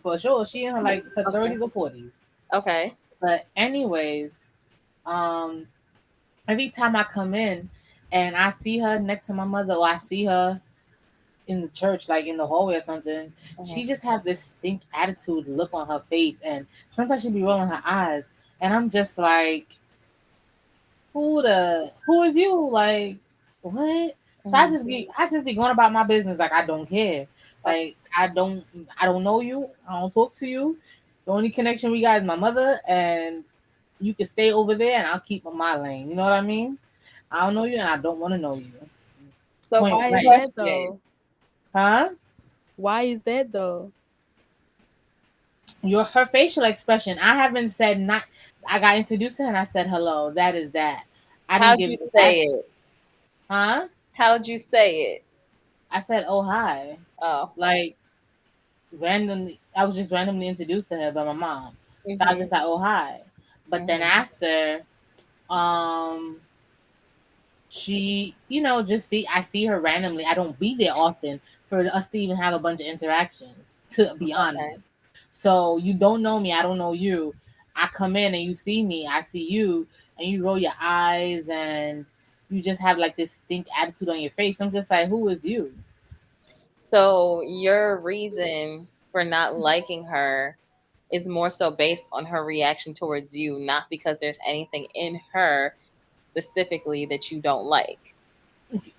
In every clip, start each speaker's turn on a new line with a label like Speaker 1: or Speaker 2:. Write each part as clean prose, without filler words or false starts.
Speaker 1: for sure. She in her like her
Speaker 2: Okay.
Speaker 1: 30s or 40s.
Speaker 2: Okay.
Speaker 1: But anyways, um, every time I come in and I see her next to my mother, or I see her in the church, like in the hallway or something,
Speaker 2: Hmm.
Speaker 1: she just have this stink attitude look on her face, and sometimes she be rolling her eyes, and I'm just like, who is you? Like, what? So
Speaker 2: Hmm.
Speaker 1: I just be going about my business like I don't care. Like I don't know you. I don't talk to you. The only connection we got is my mother, and you can stay over there, and I'll keep on my lane. You know what I mean? I don't know you, and I don't want to know you.
Speaker 2: So,
Speaker 1: Point
Speaker 3: Why is
Speaker 1: blank.
Speaker 3: that
Speaker 2: question.
Speaker 3: though?
Speaker 1: Huh?
Speaker 3: Why is that though?
Speaker 1: Your her facial expression. I haven't said not. I got introduced to her and I said hello. That is that. I didn't
Speaker 2: How'd
Speaker 1: give
Speaker 2: you
Speaker 1: you that.
Speaker 2: say it?
Speaker 1: Huh?
Speaker 2: How'd you say it?
Speaker 1: I said oh hi.
Speaker 2: Oh.
Speaker 1: Like randomly, I was just randomly introduced to her by my mom. So I was
Speaker 2: Mhm.
Speaker 1: just like oh hi. But then
Speaker 2: Mhm.
Speaker 1: after, um, she, just I see her randomly. I don't be there often for us to even have a bunch of interactions. To be honest.
Speaker 2: Okay.
Speaker 1: So you don't know me, I don't know you. I come in and you see me, I see you, and you roll your eyes and you just have like this stink attitude on your face. I'm just like, who is you?
Speaker 2: So your reason for not liking her is more so based on her reaction towards you, not because there's anything in her specifically that you don't like.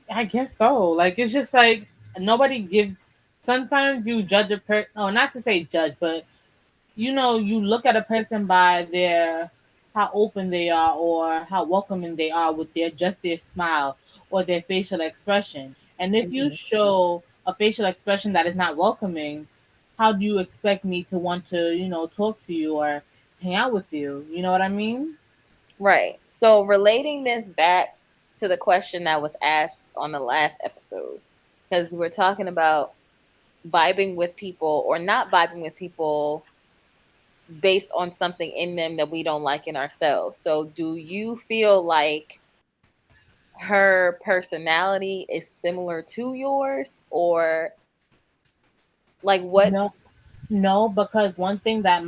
Speaker 1: I guess so. Like it's just like nobody give. Sometimes you judge a person. Oh, not to say judge, but you look at a person by their how open they are or how welcoming they are with their smile or their facial expression. And if you
Speaker 2: Mhm.
Speaker 1: show a facial expression that is not welcoming, how do you expect me to want to, talk to you or hang out with you? You know what I mean?
Speaker 2: Right. So relating this back to the question that was asked on the last episode, because we're talking about vibing with people or not vibing with people based on something in them that we don't like in ourselves. So do you feel like her personality is similar to yours, or like what?
Speaker 1: No, no, because one thing that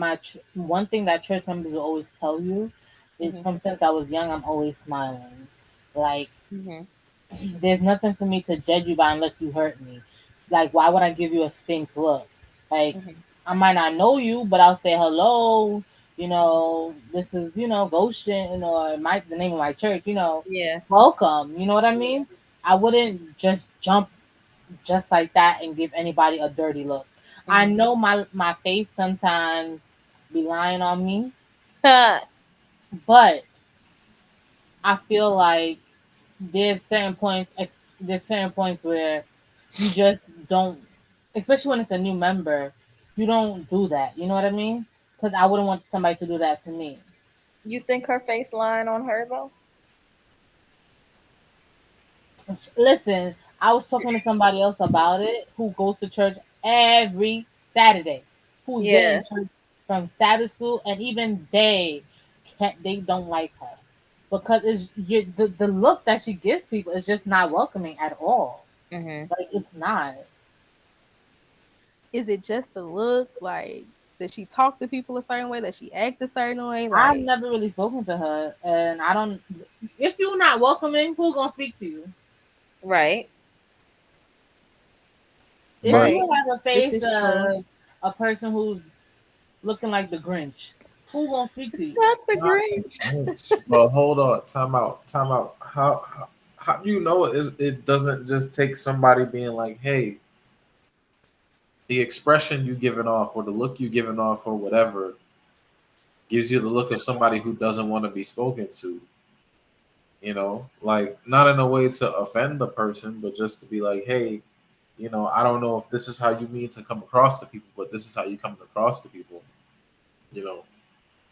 Speaker 1: church members will always tell you is
Speaker 2: Mhm.
Speaker 1: from since I was young, I'm always smiling. Like
Speaker 2: Mhm.
Speaker 1: there's nothing for me to judge you by unless you hurt me. Like, why would I give you a stink look? Like,
Speaker 2: Mhm.
Speaker 1: I might not know you, but I'll say hello. This is Goshen or the name of my church.
Speaker 2: Yeah.
Speaker 1: Welcome. You know what I mean? I wouldn't just jump just like that and give anybody a dirty look. I
Speaker 2: Mhm.
Speaker 1: know my face sometimes be lying on me, but I feel like there's certain points where you just don't, especially when it's a new member, you don't do that. You know what I mean? Because I wouldn't want somebody to do that to me.
Speaker 2: You think her face lying on her though?
Speaker 1: Listen, I was talking to somebody else about it who goes to church every Saturday, who's been in
Speaker 2: Yeah.
Speaker 1: church from Sabbath school, and even they don't like her because the look that she gives people is just not welcoming at all.
Speaker 2: Mhm.
Speaker 1: Like it's not.
Speaker 3: Is it just the look? Like, does she talk to people a certain way? Does she act a certain way?
Speaker 1: I've
Speaker 3: Like,
Speaker 1: never really spoken to her, and I don't. If you're not welcoming, who's gonna speak to you?
Speaker 2: Right.
Speaker 1: If
Speaker 4: But
Speaker 2: Right.
Speaker 1: you have a
Speaker 3: this
Speaker 1: face
Speaker 3: is true.
Speaker 1: of a person who's looking like the Grinch, who gonna speak to you?
Speaker 2: Not the
Speaker 4: not
Speaker 2: Grinch.
Speaker 4: but hold on, time out, time out. How do you know it doesn't just take somebody being like, hey, the expression you giving off or the look you giving off or whatever gives you the look of somebody who doesn't want to be spoken to, like not in a way to offend the person, but just to be like, hey, I don't know if this is how you mean to come across to people, but this is how you come across to people, you know.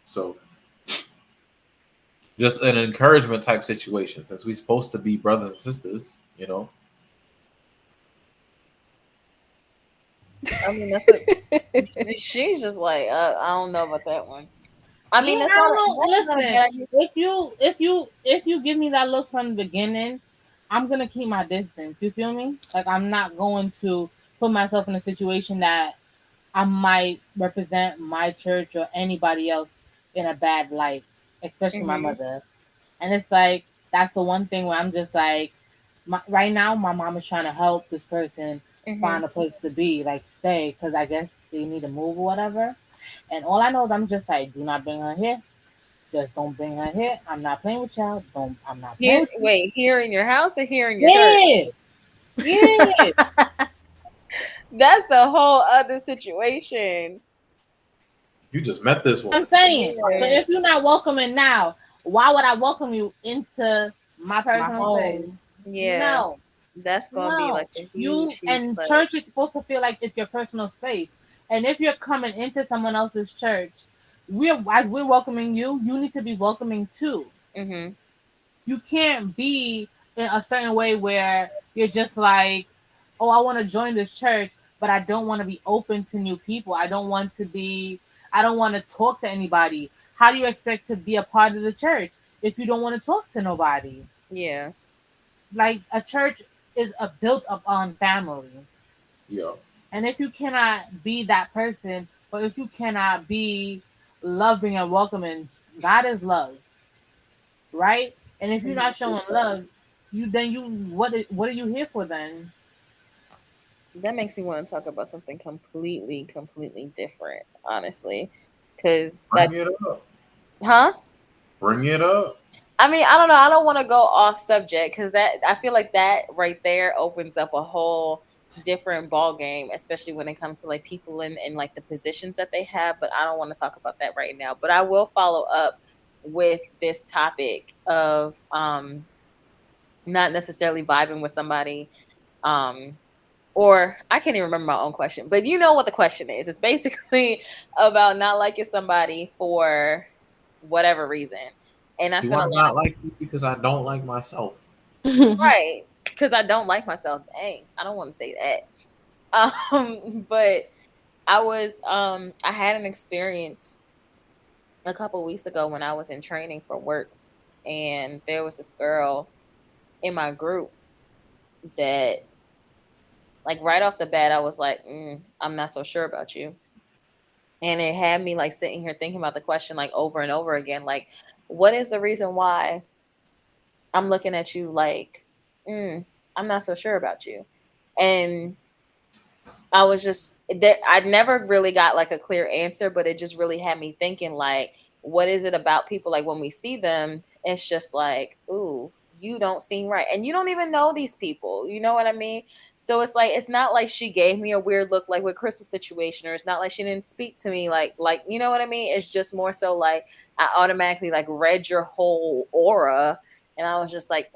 Speaker 4: So just an encouragement type situation, since we're supposed to be brothers and sisters.
Speaker 2: I mean, that's a. She's just like, I don't know about that one. I
Speaker 1: Yeah,
Speaker 2: mean,
Speaker 1: I don't know.
Speaker 2: that's not a
Speaker 1: Listen,
Speaker 2: bad idea.
Speaker 1: if you give me that look from the beginning, I'm gonna keep my distance. You feel me? Like I'm not going to put myself in a situation that I might represent my church or anybody else in a bad light, especially my
Speaker 2: Mhm.
Speaker 1: mother. And it's like that's the one thing where I'm just like, right now my mom is trying to help this person
Speaker 2: Mhm.
Speaker 1: find a place to be, like stay, because I guess they need to move or whatever. And all I know is I'm just like, do not bring her here. Just don't bring her here. I'm not playing with y'all. Don't. I'm not playing
Speaker 2: Here,
Speaker 1: with you.
Speaker 2: wait, here in your house or here in your church?
Speaker 1: Yeah, yeah.
Speaker 2: That's a whole other situation.
Speaker 4: You just met this
Speaker 1: I'm
Speaker 4: woman.
Speaker 1: saying. So
Speaker 2: Yeah.
Speaker 1: if you're not welcoming now, why would I welcome you into my
Speaker 3: My
Speaker 1: personal space?
Speaker 3: home.
Speaker 2: Yeah.
Speaker 1: No,
Speaker 2: That's gonna be
Speaker 1: no.
Speaker 2: like a huge,
Speaker 1: You
Speaker 2: huge
Speaker 1: and
Speaker 2: plus.
Speaker 1: church is supposed to feel like it's your personal space. And if you're coming into someone else's church, as we're welcoming you, you need to be welcoming too.
Speaker 2: Mhm.
Speaker 1: You can't be in a certain way where you're just like, oh, I want to join this church, but I don't want to be open to new people. I don't want to talk to anybody. How do you expect to be a part of the church if you don't want to talk to nobody?
Speaker 2: Yeah.
Speaker 1: Like a church is built upon family.
Speaker 4: Yeah.
Speaker 1: And if you cannot be that person, or if you cannot be loving and welcoming, God is love, right? And if you're
Speaker 2: Mhm.
Speaker 1: not showing love, what are you here for then?
Speaker 2: That makes me want to talk about something completely, completely different, honestly. Cause that,
Speaker 4: Bring it up.
Speaker 2: huh?
Speaker 4: Bring it up.
Speaker 2: I mean, I don't know. I don't want to go off subject because that I feel like that right there opens up a whole different ball game, especially when it comes to like people in like the positions that they have. But I don't want to talk about that right now. But I will follow up with this topic of not necessarily vibing with somebody, um or I can't even remember my own question, but you know what the question is. It's basically about not liking somebody for whatever reason. And I
Speaker 4: Do
Speaker 2: spent
Speaker 4: I
Speaker 2: a lot
Speaker 4: not
Speaker 2: of
Speaker 4: like you because I don't like myself?
Speaker 2: right because I don't like myself. Dang, I don't want to say that. But I had an experience a couple weeks ago when I was in training for work, and there was this girl in my group that, like, right off the bat, I was like, I'm not so sure about you. And it had me like sitting here thinking about the question like over and over again, like, what is the reason why I'm looking at you like, I'm not so sure about you? And I was just that I never really got like a clear answer, but it just really had me thinking like, what is it about people like when we see them, it's just like, ooh, you don't seem right. And you don't even know these people. You know what I mean? So it's like it's not like she gave me a weird look like with Crystal's situation, or it's not like she didn't speak to me like you know what I mean? It's just more so like I automatically like read your whole aura, and I was just like,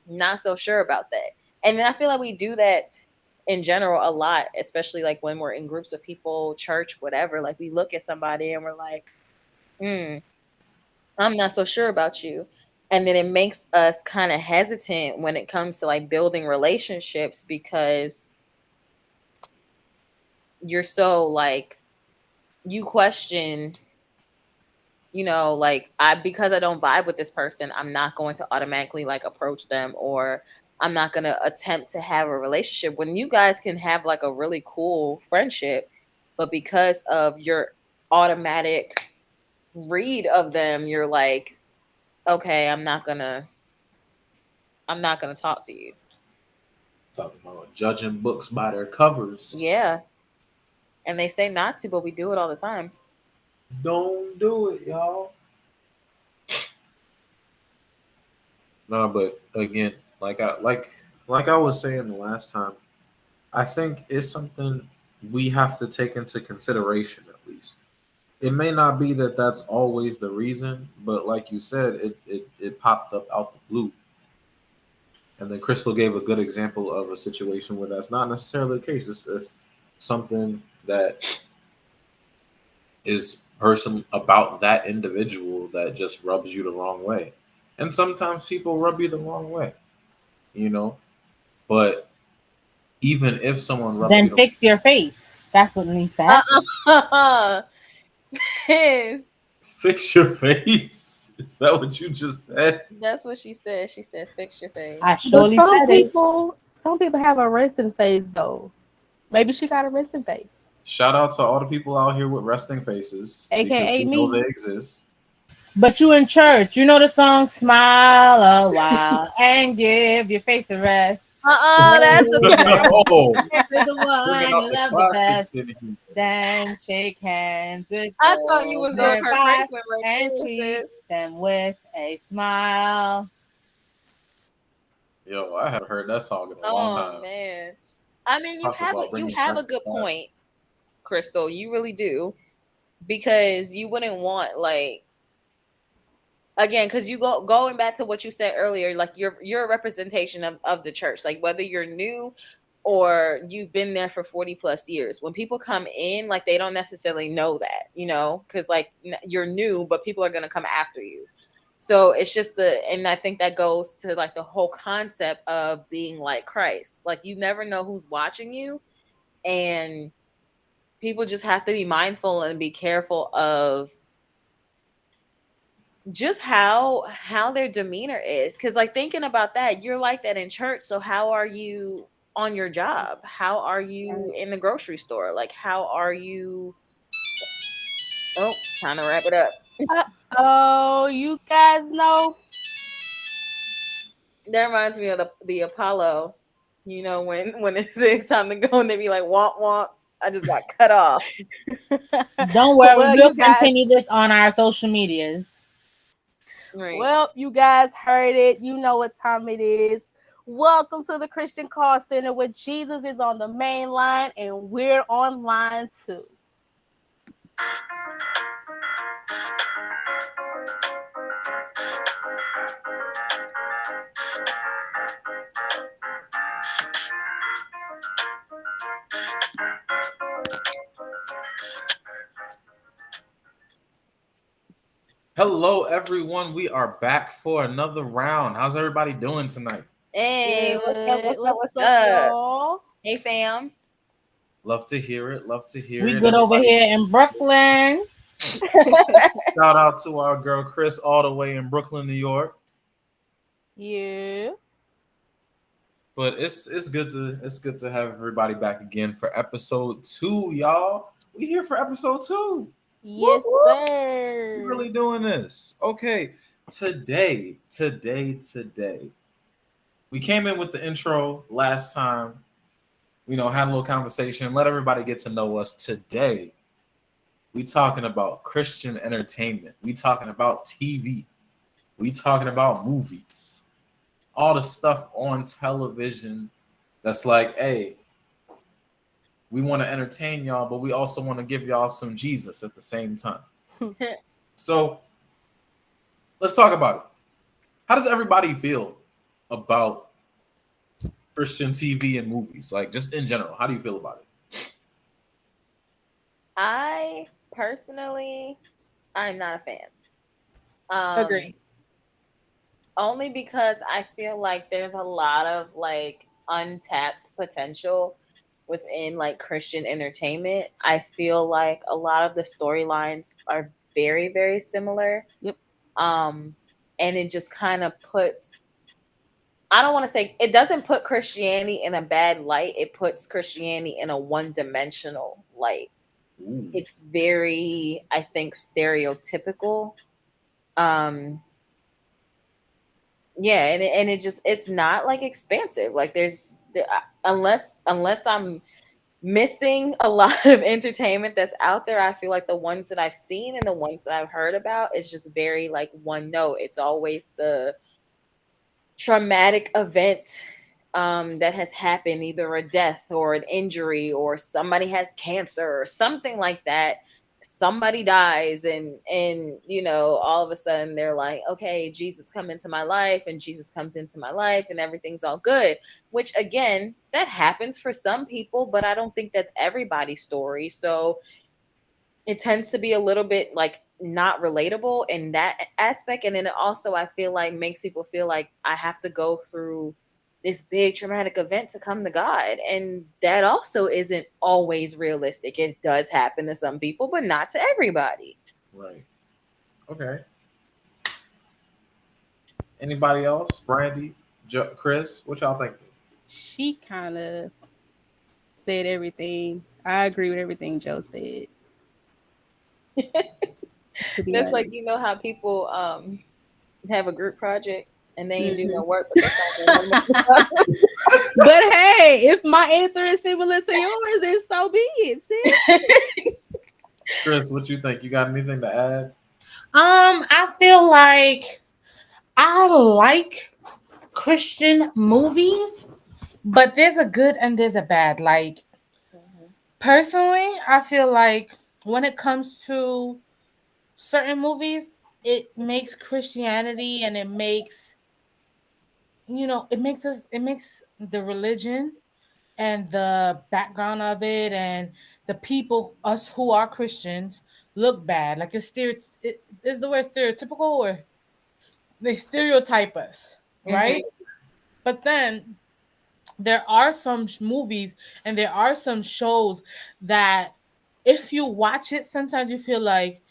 Speaker 2: not so sure about that. And then I feel like we do that in general a lot, especially like when we're in groups of people, church, whatever. Like we look at somebody and we're like, hmm, I'm not so sure about you. And then it makes us kind of hesitant when it comes to like building relationships because you're so like, you question, like because I don't vibe with this person, I'm not going to automatically like approach them, or I'm not going to attempt to have a relationship when you guys can have like a really cool friendship, but because of your automatic read of them, you're like, okay, I'm not going to talk to you.
Speaker 4: Talking about judging books by their covers.
Speaker 2: Yeah. And they say not to, but we do it all the time.
Speaker 4: Don't do it, y'all. No, but again, like I was saying the last time, I think it's something we have to take into consideration at least. It may not be that that's always the reason, but like you said, it popped up out the blue. And then Crystal gave a good example of a situation where that's not necessarily the case. It's something that is person about that individual that just rubs you the wrong way. And sometimes people rub you the wrong way, you know. But even if someone rubs
Speaker 1: Then
Speaker 4: you the
Speaker 1: fix your face. That's what needs to happen.
Speaker 2: Sis,
Speaker 4: fix your face. Is that what you just said?
Speaker 2: that's what she said. She said, fix your face.
Speaker 1: I
Speaker 3: But
Speaker 1: surely said it.
Speaker 3: some people have a resting face though. Maybe she got a resting face.
Speaker 4: Shout out to all the people out here with resting faces because
Speaker 3: AKA
Speaker 4: we know
Speaker 3: me.
Speaker 4: they exist.
Speaker 1: But you in church, you know the song "Smile a While and Give Your Face a Rest."
Speaker 2: That's a
Speaker 1: Praise
Speaker 2: fact.
Speaker 4: Oh,
Speaker 1: to the
Speaker 4: bringing
Speaker 1: one
Speaker 4: out
Speaker 1: you
Speaker 4: the
Speaker 1: love the
Speaker 4: classics
Speaker 1: best.
Speaker 4: in here.
Speaker 1: Then shake hands with
Speaker 2: I thought you
Speaker 1: those
Speaker 2: was doing Kirk
Speaker 1: nearby
Speaker 2: Franklin right
Speaker 1: and
Speaker 2: there,
Speaker 1: treat
Speaker 2: sis.
Speaker 1: them with a smile.
Speaker 4: Yo, I haven't heard that song in a long
Speaker 2: Oh
Speaker 4: time.
Speaker 2: man. I mean,
Speaker 4: Talk about
Speaker 2: you
Speaker 4: bringing
Speaker 2: have
Speaker 4: back
Speaker 2: a
Speaker 4: the
Speaker 2: good
Speaker 4: classics.
Speaker 2: point, Crystal. You really do, because you wouldn't want like again because you going back to what you said earlier, like you're a representation of the church, like whether you're new or you've been there for 40 plus years. When people come in, like they don't necessarily know that, because like you're new, but people are going to come after you. So it's just and I think that goes to like the whole concept of being like Christ. Like you never know who's watching you, and people just have to be mindful and be careful of just how their demeanor is, because like thinking about that, you're like that in church, so how are you on your job? How are you in the grocery store? Like how are you? Oh, time to wrap it up.
Speaker 3: Oh, you guys know.
Speaker 2: That reminds me of the Apollo, when it's time to go and they be like womp womp, I just got cut off.
Speaker 1: Don't worry,
Speaker 3: Well,
Speaker 1: we'll
Speaker 3: you guys.
Speaker 1: continue this on our social medias.
Speaker 2: Right.
Speaker 3: Well, you guys heard it. You know what time it is. Welcome to the Christian Call Center, where Jesus is on the main line and we're on line 2.
Speaker 4: Hello, everyone. We are back for another round. How's everybody doing tonight?
Speaker 2: Hey, what's up?
Speaker 3: Good.
Speaker 2: What's up?
Speaker 3: y'all?
Speaker 2: Hey, fam.
Speaker 4: Love to hear it. Love to hear
Speaker 1: We
Speaker 4: it.
Speaker 1: good over
Speaker 4: Everybody,
Speaker 1: here in Brooklyn.
Speaker 4: shout out to our girl Chris, all the way in Brooklyn, New York.
Speaker 3: Yeah.
Speaker 4: But it's good to have everybody back again for episode 2, y'all. We here for episode 2.
Speaker 3: Yes,
Speaker 2: Whoop, whoop.
Speaker 3: sir.
Speaker 4: We really doing this. Okay. Today. We came in with the intro last time. Had a little conversation. Let everybody get to know us today. We talking about Christian entertainment. We talking about TV. We talking about movies. All the stuff on television that's like, hey, we want to entertain y'all, but we also want to give y'all some Jesus at the same time. So let's talk about it. How does everybody feel about Christian TV and movies? Like just in general, how do you feel about it?
Speaker 2: I personally, I'm not a fan.
Speaker 3: Agreed.
Speaker 2: Only because I feel like there's a lot of like untapped potential within like Christian entertainment. I feel like a lot of the storylines are very, very similar.
Speaker 3: Yep.
Speaker 2: And it just kind of puts, I don't want to say, it doesn't put Christianity in a bad light. It puts Christianity in a one-dimensional light.
Speaker 4: Ooh.
Speaker 2: It's very, I think, stereotypical. Yeah, and it's not like expansive. Like unless I'm missing a lot of entertainment that's out there, I feel like the ones that I've seen and the ones that I've heard about is just very like one note. It's always the traumatic event that has happened, either a death or an injury or somebody has cancer or something like that. Somebody dies and all of a sudden they're like, okay, Jesus come into my life, and Jesus comes into my life and everything's all good, which again, that happens for some people, but I don't think that's everybody's story. So it tends to be a little bit like not relatable in that aspect. And then it also, I feel like, makes people feel like I have to go through this big traumatic event to come to God. And that also isn't always realistic. It does happen to some people, but not to everybody.
Speaker 4: Right. Okay. Anybody else? Brandy, Chris, what y'all think?
Speaker 3: She kind of said everything I agree with everything Joe said. To be
Speaker 2: That's like,
Speaker 3: honest.
Speaker 2: you know how people have a group project and they ain't do
Speaker 3: Mhm.
Speaker 2: no work, but they sign their name.
Speaker 3: But hey, if my answer is similar to yours, then so be it, sis.
Speaker 4: Chris, what you think? You got anything to add?
Speaker 1: I feel like I like Christian movies, but there's a good and there's a bad. Like
Speaker 2: Mhm.
Speaker 1: personally, I feel like when it comes to certain movies, it makes Christianity and it makes it makes the religion and the background of it and the people us who are Christians look bad. Like is the word stereotypical or they stereotype us,
Speaker 2: Mhm.
Speaker 1: right? But then there are some movies and there are some shows that if you watch it, sometimes you feel like,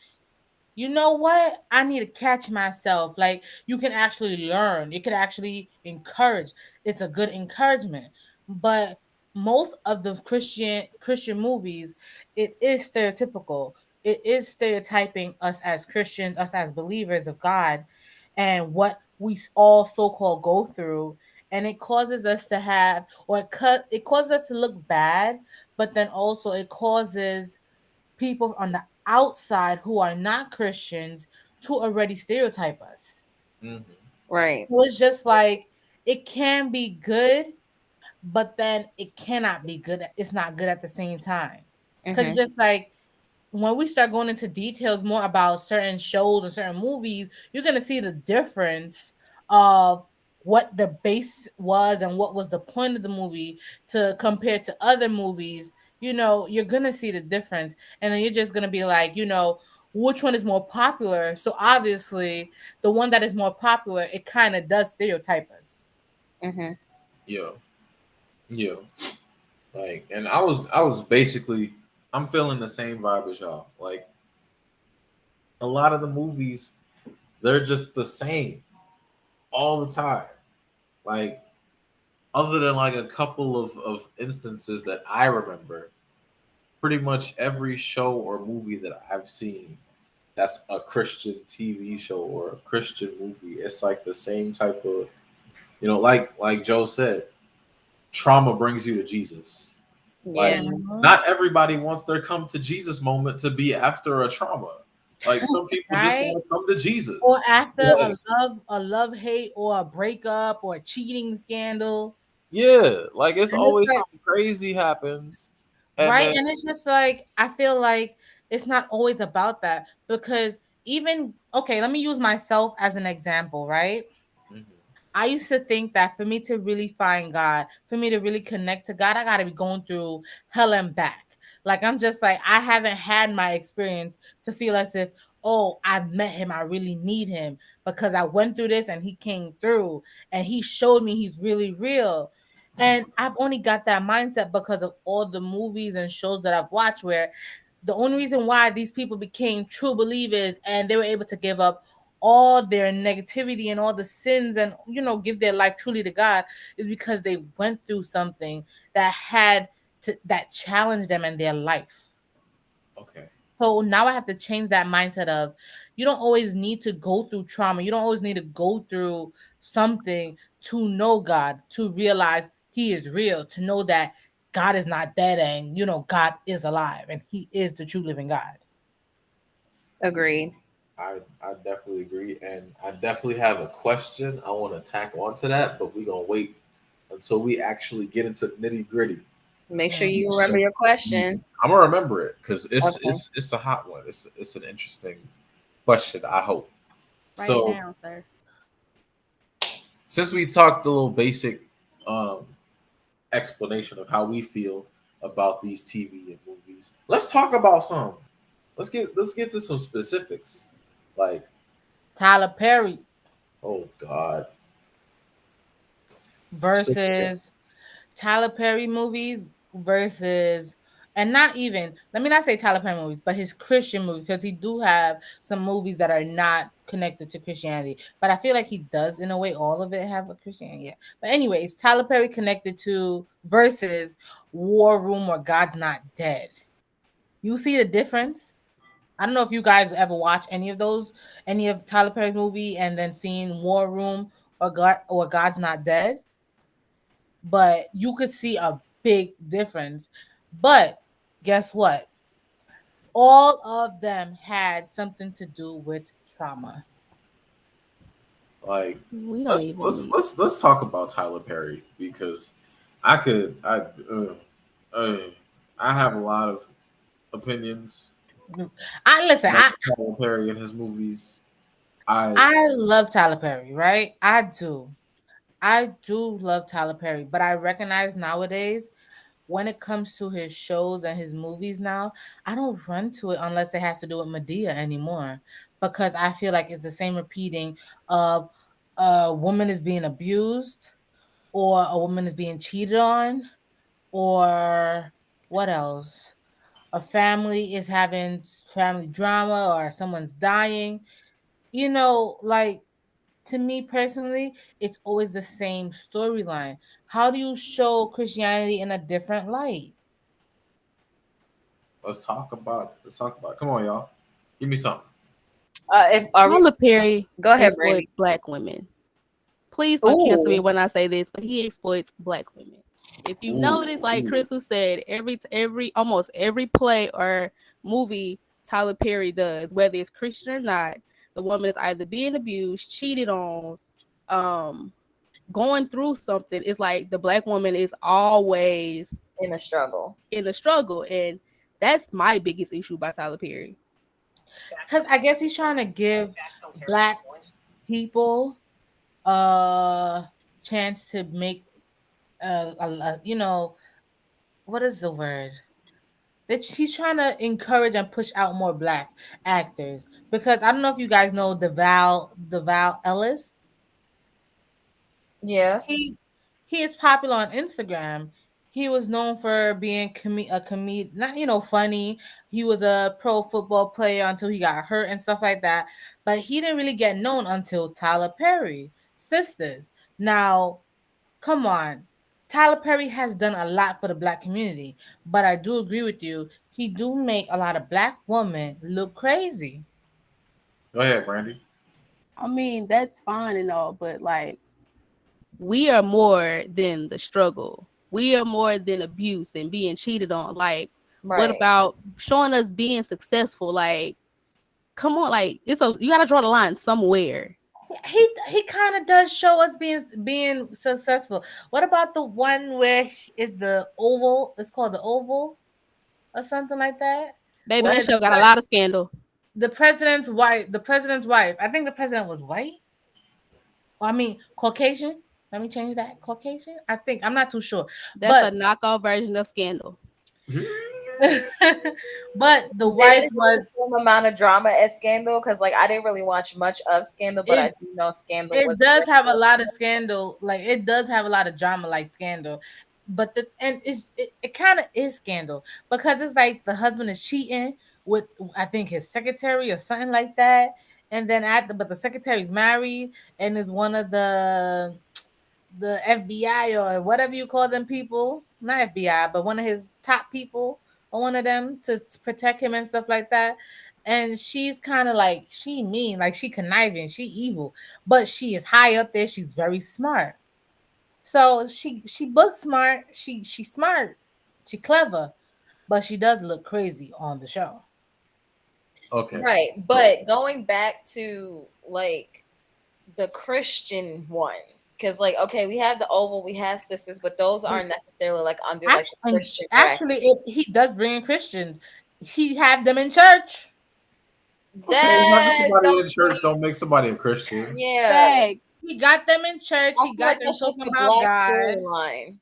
Speaker 1: you know what? I need to catch myself. Like you can actually learn. It can actually encourage. It's a good encouragement. But most of the Christian movies, it is stereotypical. It is stereotyping us as Christians, us as believers of God, and what we all so-called go through. And it causes us to have, or it causes us to look bad, but then also it causes people on the outside who are not Christians to already stereotype us.
Speaker 4: Hmm.
Speaker 2: Right.
Speaker 1: So it's just like it can be good, but then it cannot be good. It's not good at the same time. Because it's
Speaker 2: Mhm.
Speaker 1: just like when we start going into details more about certain shows or certain movies, you're gonna see the difference of what the base was and what was the point of the movie to compare to other movies. You're gonna see the difference, and then you're just gonna be like, which one is more popular. So obviously, the one that is more popular, it kind of does stereotype us.
Speaker 2: Mhm.
Speaker 4: Yeah, yeah. Like, and I was basically, I'm feeling the same vibe as y'all. Like, a lot of the movies, they're just the same all the time. Like, other than like a couple of instances that I remember, pretty much every show or movie that I've seen that's a Christian TV show or a Christian movie, it's like the same type of, like Joe said, trauma brings you to Jesus. Like,
Speaker 2: Yeah.
Speaker 1: Mhm.
Speaker 4: not everybody wants their come to Jesus moment to be after a trauma. Like, some people just
Speaker 1: Right?
Speaker 4: want to come to
Speaker 1: Or
Speaker 4: Jesus.
Speaker 1: after
Speaker 4: Like,
Speaker 1: a love hate or a breakup or a cheating scandal.
Speaker 4: yeah, like it's
Speaker 1: And it's
Speaker 4: always
Speaker 1: like,
Speaker 4: something crazy happens, and
Speaker 1: right?
Speaker 4: then
Speaker 1: And it's just like I feel like it's not always about that because even okay, let me use myself as an example, right?
Speaker 4: Mhm.
Speaker 1: I used to think that for me to really find God, for me to really connect to God, I got to be going through hell and back. Like I'm just like I haven't had my experience to feel as if, oh, I've met him, I really need him because I went through this and he came through and he showed me he's really real. And I've only got that mindset because of all the movies and shows that I've watched where the only reason why these people became true believers and they were able to give up all their negativity and all the sins and give their life truly to God is because they went through something that challenged them in their life.
Speaker 4: Okay.
Speaker 1: So now I have to change that mindset of you don't always need to go through trauma. You don't always need to go through something to know God, to realize he is real, to know that God is not dead and God is alive and he is the true living God.
Speaker 2: Agreed.
Speaker 4: I definitely agree, and I definitely have a question I want to tack onto that, but we're gonna wait until we actually get into the nitty gritty.
Speaker 2: Make sure
Speaker 1: Mhm.
Speaker 2: you remember your question.
Speaker 4: I'm gonna remember it because it's
Speaker 2: Okay.
Speaker 4: it's it's a hot one. It's an interesting question. I hope.
Speaker 3: Write it
Speaker 4: So
Speaker 3: down, sir.
Speaker 4: since we talked a little basic um, explanation of how we feel about these TV and movies, let's talk about some. Let's get to some specifics. Like,
Speaker 1: Tyler Perry
Speaker 4: oh God, so
Speaker 1: versus Tyler Perry movies versus and not even, let me not say Tyler Perry movies, but his Christian movies, because he do have some movies that are not connected to Christianity. But I feel like he does, in a way, all of it have a Christianity. Yeah. But anyways, Tyler Perry connected to versus War Room or God's Not Dead. You see the difference? I don't know if you guys ever watch any of those, any of Tyler Perry's movie, and then seen War Room or God's Not Dead, but you could see a big difference. But guess what? All of them had something to do with trauma.
Speaker 4: Like,
Speaker 3: We don't even.
Speaker 4: let's talk about Tyler Perry, because I could uh, I have a lot of opinions.
Speaker 1: I listen.
Speaker 4: Like Tyler Perry and his movies.
Speaker 1: I love Tyler Perry, right? I do. I do love Tyler Perry, but I recognize nowadays when it comes to his shows and his movies now, I don't run to it unless it has to do with Medea anymore, because I feel like it's the same repeating of a woman is being abused or a woman is being cheated on, or what else? A family is having family drama or someone's dying. Like, to me personally, it's always the same storyline. How do you show Christianity in a different light?
Speaker 4: Let's talk about it. Come on, y'all. Give me something.
Speaker 2: If are we,
Speaker 3: Tyler Perry
Speaker 2: go ahead,
Speaker 3: exploits
Speaker 2: Brandy.
Speaker 3: black women. Please don't cancel me
Speaker 2: Ooh.
Speaker 3: when I say this, but he exploits black women. If you notice, like Crystal said, almost every play or movie Tyler Perry does, whether it's Christian or not, the woman is either being abused, cheated on, going through something. It's like the black woman is always
Speaker 2: In a struggle.
Speaker 3: and that's my biggest issue by Tyler Perry.
Speaker 1: Because I guess he's trying to give black people a chance to make what is the word? He's trying to encourage and push out more black actors, because I don't know if you guys know Deval Ellis.
Speaker 2: Yeah.
Speaker 1: He is popular on Instagram. He was known for being a comedian, not funny. He was a pro football player until he got hurt and stuff like that. But he didn't really get known until Tyler Perry Sisters. Now, come on. Tyler Perry has done a lot for the black community, but I do agree with you. He do make a lot of black women look crazy.
Speaker 4: Go ahead, Brandy.
Speaker 3: I mean, that's fine and all, but like, we are more than the struggle. We are more than abuse and being cheated on. Like, what about showing us being successful? Like, come on, like you gotta draw the line somewhere.
Speaker 1: He kind of does show us being successful. What about the one where it's the Oval? It's called the Oval or something like that.
Speaker 3: Baby, that show got a lot of scandal.
Speaker 1: The president's wife. I think the president was white. I mean, Caucasian. Let me change that. Caucasian. I think, I'm not too sure.
Speaker 3: That's a knockoff version of Scandal.
Speaker 1: But the wife was
Speaker 2: the same amount of drama as Scandal, because like I didn't really watch much of Scandal, but I do know Scandal.
Speaker 1: It does have a lot of scandal, like it does have a lot of drama, like Scandal. But it kind of is Scandal, because it's like the husband is cheating with, I think, his secretary or something like that, and then but the secretary's married and is one of the FBI or whatever you call them people, not FBI, but one of his top people, or one of them, to protect him and stuff like that. And she's kind of like, she mean, like she conniving, she evil, but she is high up there. She's very smart. So she book smart. She smart. She clever, but she does look crazy on the show.
Speaker 4: Okay.
Speaker 2: Right, but going back to like the Christian ones, because like, okay, we have the Oval, we have Sisters, but those aren't necessarily like under like Christian.
Speaker 1: Actually, he does bring in Christians. He have them in church.
Speaker 4: Somebody in church don't make somebody a Christian.
Speaker 2: Yeah,
Speaker 1: he got them in church. He got them talking about God.
Speaker 2: Line.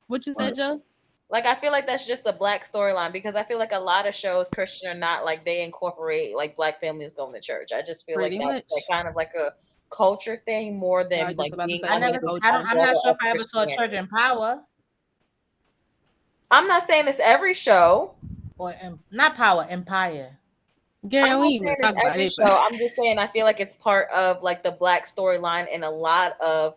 Speaker 3: What you said, Joe?
Speaker 2: Like, I feel like that's just a black storyline, because I feel like a lot of shows, Christian or not, like they incorporate like black families going to church. I just feel like that's like kind of like a culture thing more than like being.
Speaker 1: I'm not sure if I ever saw Church in Power.
Speaker 2: I'm not saying it's every show.
Speaker 1: Or not Power, Empire.
Speaker 3: Girl,
Speaker 2: I'm
Speaker 3: we
Speaker 2: not
Speaker 3: even
Speaker 2: saying
Speaker 3: talk
Speaker 2: it's
Speaker 3: about
Speaker 2: every
Speaker 3: it.
Speaker 2: show. I'm just saying I feel like it's part of like the Black storyline in a lot of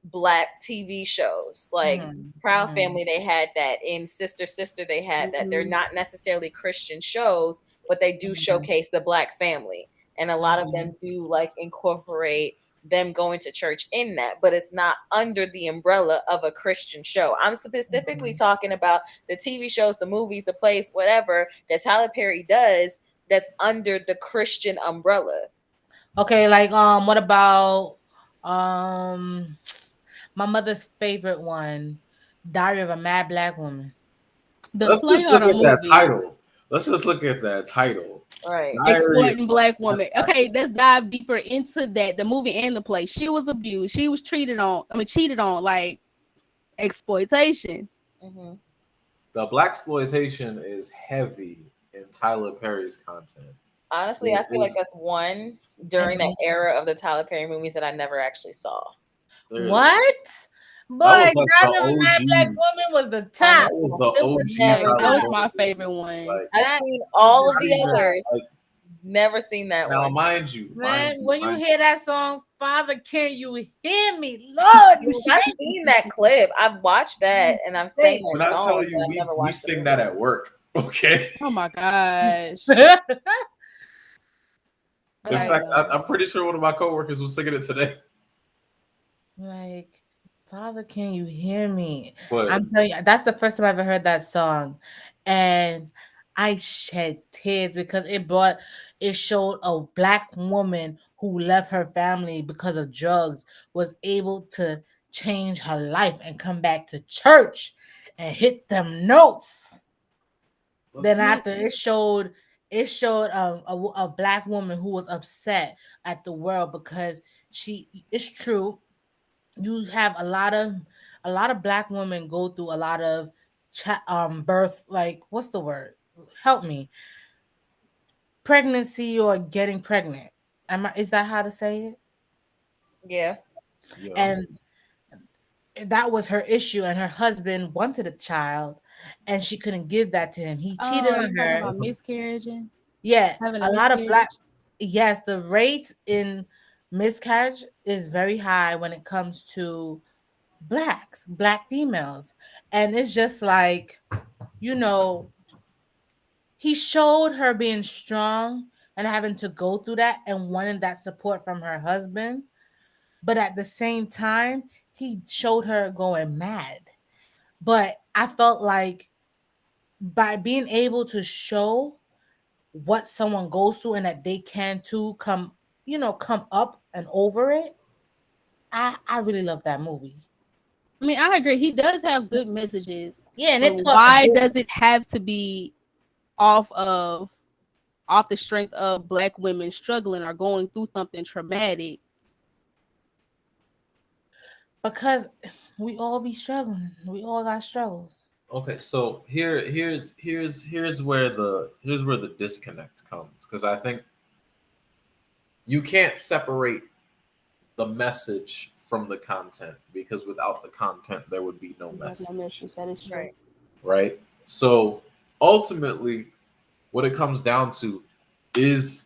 Speaker 2: Black TV shows. Like Proud Family, they had that. In Sister Sister, they had that. They're not necessarily Christian shows, but they do showcase the Black family. And a lot of them do like incorporate them going to church in that, but it's not under the umbrella of a Christian show. I'm specifically talking about the TV shows, the movies, the plays, whatever that Tyler Perry does that's under the Christian umbrella.
Speaker 1: Okay, like what about my mother's favorite one, Diary of a Mad Black Woman.
Speaker 4: Let's just look at that title. Let's just look at that title.
Speaker 2: Right.
Speaker 3: Exploiting Black women. Okay, let's dive deeper into that. The movie and the play. She was abused. She was cheated on, like exploitation.
Speaker 4: The Blaxploitation is heavy in Tyler Perry's content.
Speaker 2: Honestly, I feel like that's one during that era of the Tyler Perry movies that I never actually saw.
Speaker 1: What? Boy, Diary of a Mad Black Woman was the top.
Speaker 4: That was the OG.
Speaker 3: That was my favorite one.
Speaker 4: Like,
Speaker 2: I've seen all of the others. Never seen that one.
Speaker 4: Now, mind you,
Speaker 1: when you hear that song, Father, can you hear me, Lord?
Speaker 2: I've seen that clip. I've watched that, and I'm saying
Speaker 4: when I tell you, we sing that at work. Okay.
Speaker 3: Oh my gosh.
Speaker 4: In fact, I'm pretty sure one of my coworkers was singing it today.
Speaker 1: Like, Father, can you hear me?
Speaker 4: But
Speaker 1: I'm telling you, that's the first time I ever heard that song, and I shed tears because it showed a Black woman who left her family because of drugs was able to change her life and come back to church and hit them notes. Then after it showed a Black woman who was upset at the world because it's true, you have a lot of Black women go through a lot of birth, like, what's the word? Help me. Pregnancy or getting pregnant. Is that how to say it?
Speaker 2: Yeah.
Speaker 1: And that was her issue, and her husband wanted a child and she couldn't give that to him. He cheated on her.
Speaker 3: About miscarriaging.
Speaker 1: Yeah. A lot of the rate in miscarriage is very high when it comes to Black females. And it's just like, he showed her being strong and having to go through that and wanting that support from her husband. But at the same time, he showed her going mad. But I felt like by being able to show what someone goes through and that they can too come up and over it, I really love that movie.
Speaker 3: I mean, I agree. He does have good messages.
Speaker 1: Yeah, and
Speaker 3: why does it have to be off the strength of Black women struggling or going through something traumatic?
Speaker 1: Because we all be struggling. We all got struggles.
Speaker 4: Okay, so here's where the disconnect comes, because I think you can't separate the message from the content, because without the content there would be no message.
Speaker 3: No message. That is true.
Speaker 4: Right? So ultimately, what it comes down to is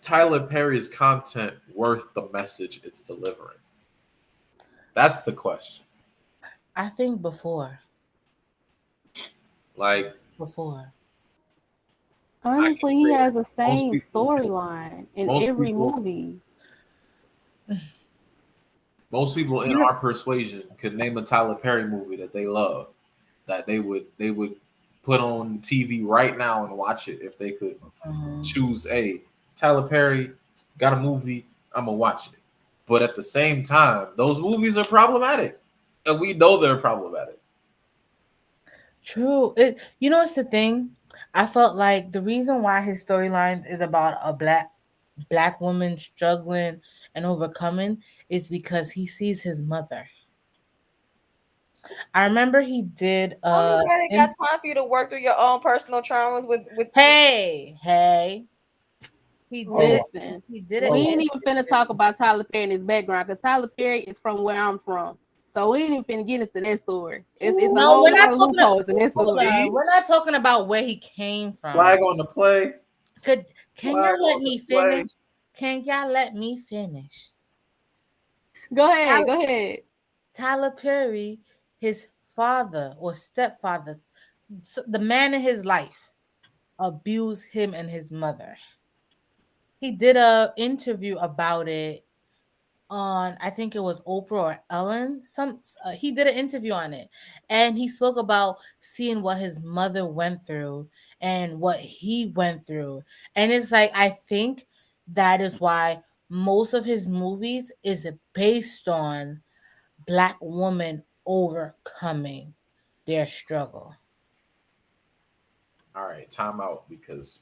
Speaker 4: Tyler Perry's content worth the message it's delivering? That's the question.
Speaker 1: I think before.
Speaker 3: Honestly, he has the same storyline in every movie.
Speaker 4: Most people in our persuasion could name a Tyler Perry movie that they love, that they would put on TV right now and watch it if they could choose. Tyler Perry got a movie, I'm gonna watch it. But at the same time, those movies are problematic, and we know they're problematic.
Speaker 1: True. It's the thing. I felt like the reason why his storyline is about a black woman struggling and overcoming is because he sees his mother. I remember he did.
Speaker 2: Got time for you to work through your own personal traumas with.
Speaker 1: Hey. He did. He did it.
Speaker 3: We ain't even finna talk about Tyler Perry and his background, because Tyler Perry is from where I'm from. So we ain't even finna get into that story. It's a
Speaker 1: No,
Speaker 3: whole
Speaker 1: we're not
Speaker 3: lot of
Speaker 1: talking
Speaker 3: loopholes in that
Speaker 1: hold
Speaker 3: story.
Speaker 1: on. We're not talking about where he came from.
Speaker 4: Flag on the play.
Speaker 1: Can
Speaker 4: Flag
Speaker 1: y'all let
Speaker 4: on
Speaker 1: me
Speaker 4: the play.
Speaker 1: finish? Can y'all let me finish?
Speaker 3: Go ahead.
Speaker 1: Tyler Perry, his father or stepfather, the man in his life, abused him and his mother. He did a interview about it on, I think it was Oprah or Ellen. He did an interview on it, and he spoke about seeing what his mother went through and what he went through. And it's like, I think that is why most of his movies is based on Black women overcoming their struggle.
Speaker 4: All right, time out because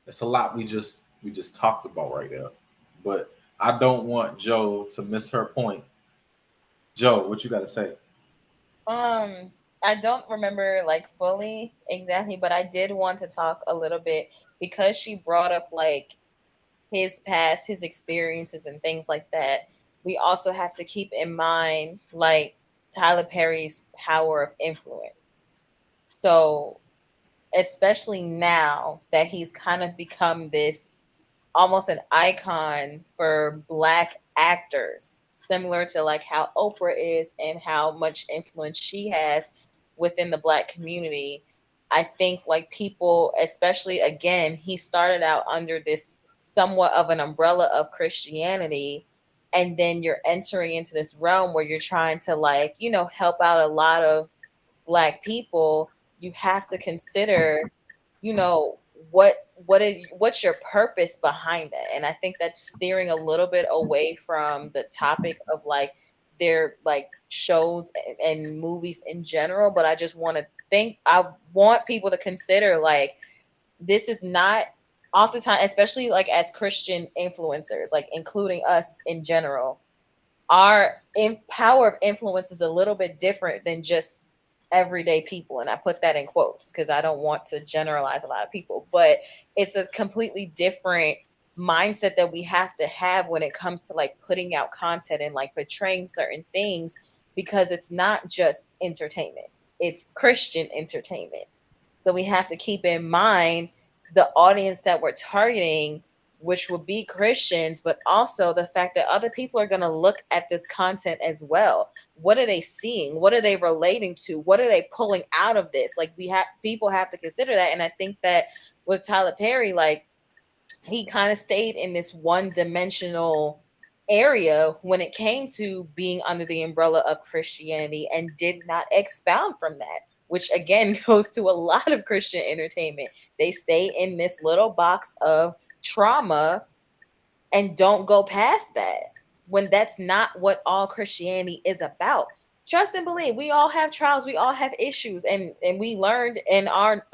Speaker 4: it's a lot we just talked about right now. But I don't want Joe to miss her point. Joe, what you got to say?
Speaker 2: I don't remember like fully exactly, but I did want to talk a little bit because she brought up like his past, his experiences, and things like that. We also have to keep in mind like Tyler Perry's power of influence. So, especially now that he's kind of become this almost an icon for Black actors, similar to like how Oprah is and how much influence she has within the Black community. I think like people, especially again, he started out under this somewhat of an umbrella of Christianity. And then you're entering into this realm where you're trying to like, help out a lot of Black people. You have to consider, you know, what's your purpose behind it. And I think that's steering a little bit away from the topic of like their like shows and movies in general. But I want people to consider like this is not oftentimes, especially like as Christian influencers, like including us in general, our power of influence is a little bit different than just everyday people. And I put that in quotes because I don't want to generalize a lot of people, but it's a completely different mindset that we have to have when it comes to like putting out content and like portraying certain things, because it's not just entertainment, it's Christian entertainment. So we have to keep in mind the audience that we're targeting, which would be Christians, but also the fact that other people are going to look at this content as well. What are they seeing? What are they relating to? What are they pulling out of this? Like people have to consider that. And I think that with Tyler Perry, like he kind of stayed in this one-dimensional area when it came to being under the umbrella of Christianity and did not expound from that, which again goes to a lot of Christian entertainment. They stay in this little box of trauma and don't go past that, when that's not what all Christianity is about. Trust and believe, we all have trials, we all have issues, and we learned in our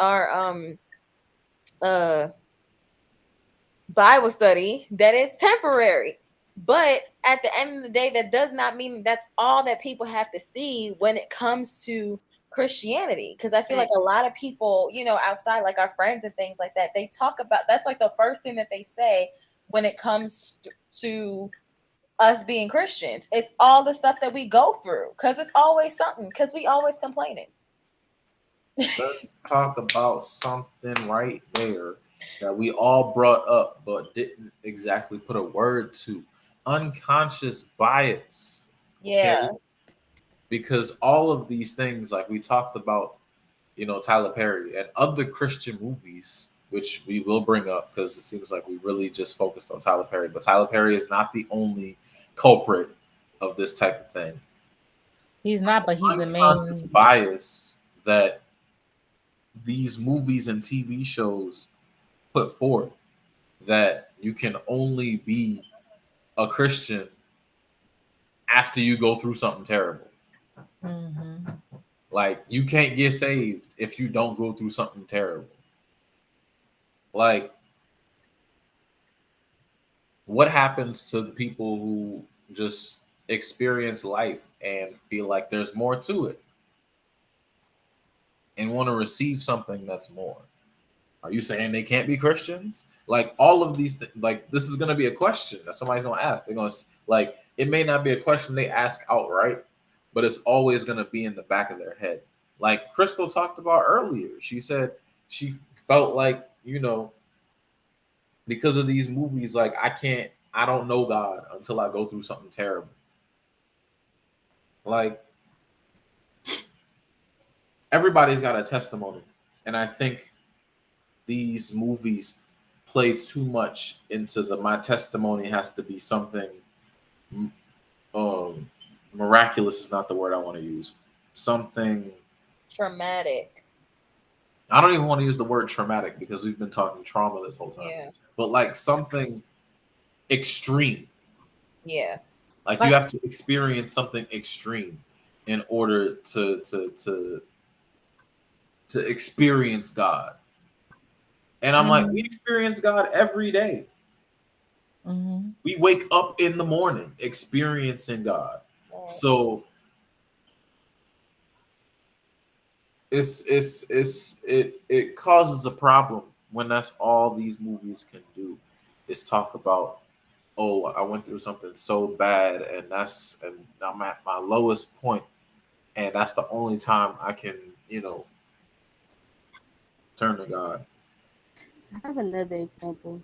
Speaker 2: Bible study that it's temporary. But at the end of the day, that does not mean that's all that people have to see when it comes to Christianity. Because I feel like a lot of people, outside, like our friends and things like that, they talk about, that's like the first thing that they say when it comes to us being Christians. It's all the stuff that we go through, because it's always something, because we always complaining.
Speaker 4: Let's talk about something right there that we all brought up but didn't exactly put a word to: unconscious bias.
Speaker 2: Yeah.
Speaker 4: Okay? Because all of these things, like we talked about, Tyler Perry and other Christian movies, which we will bring up because it seems like we really just focused on Tyler Perry. But Tyler Perry is not the only culprit of this type of thing.
Speaker 1: He's not, but he's the main
Speaker 4: unconscious bias that these movies and TV shows put forth, that you can only be a Christian after you go through something terrible.
Speaker 1: Mm-hmm.
Speaker 4: Like, you can't get saved if you don't go through something terrible. Like, what happens to the people who just experience life and feel like there's more to it and want to receive something that's more? Are you saying they can't be Christians? Like, all of these, like, this is going to be a question that somebody's going to ask. They're going to, like, it may not be a question they ask outright, but it's always going to be in the back of their head. Like Crystal talked about earlier, she said she felt like, because of these movies, like I don't know God until I go through something terrible. Like, everybody's got a testimony, and I think these movies play too much into my testimony has to be something miraculous is not the word I want to use. Something
Speaker 2: traumatic.
Speaker 4: I don't even want to use the word traumatic because we've been talking trauma this whole time.
Speaker 2: Yeah.
Speaker 4: But like something extreme.
Speaker 2: Yeah.
Speaker 4: Like you have to experience something extreme in order to experience God. And I'm like, we experience God every day.
Speaker 5: Mm-hmm.
Speaker 4: We wake up in the morning experiencing God. Right. So it causes a problem when that's all these movies can do is talk about, oh, I went through something so bad and I'm at my lowest point, and that's the only time I can, turn to God.
Speaker 3: I have another example.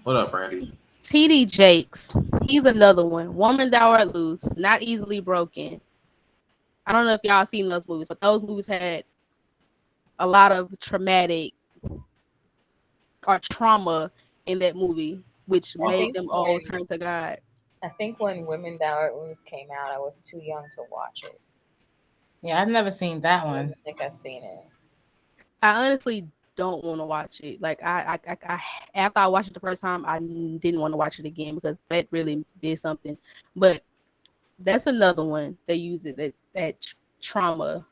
Speaker 4: What up, Brandy?
Speaker 3: T.D. Jakes. He's another one. Woman Thou Art Loose, Not Easily Broken. I don't know if y'all seen those movies, but those movies had a lot of traumatic or trauma in that movie, which made them all turn to God.
Speaker 2: I think when Women Thou Art Loose came out, I was too young to watch it.
Speaker 5: Yeah, I've never seen that one.
Speaker 2: I don't think I've seen it.
Speaker 3: I honestly don't want to watch it. Like I after I watched it the first time, I didn't want to watch it again because that really did something. But that's another one that uses that trauma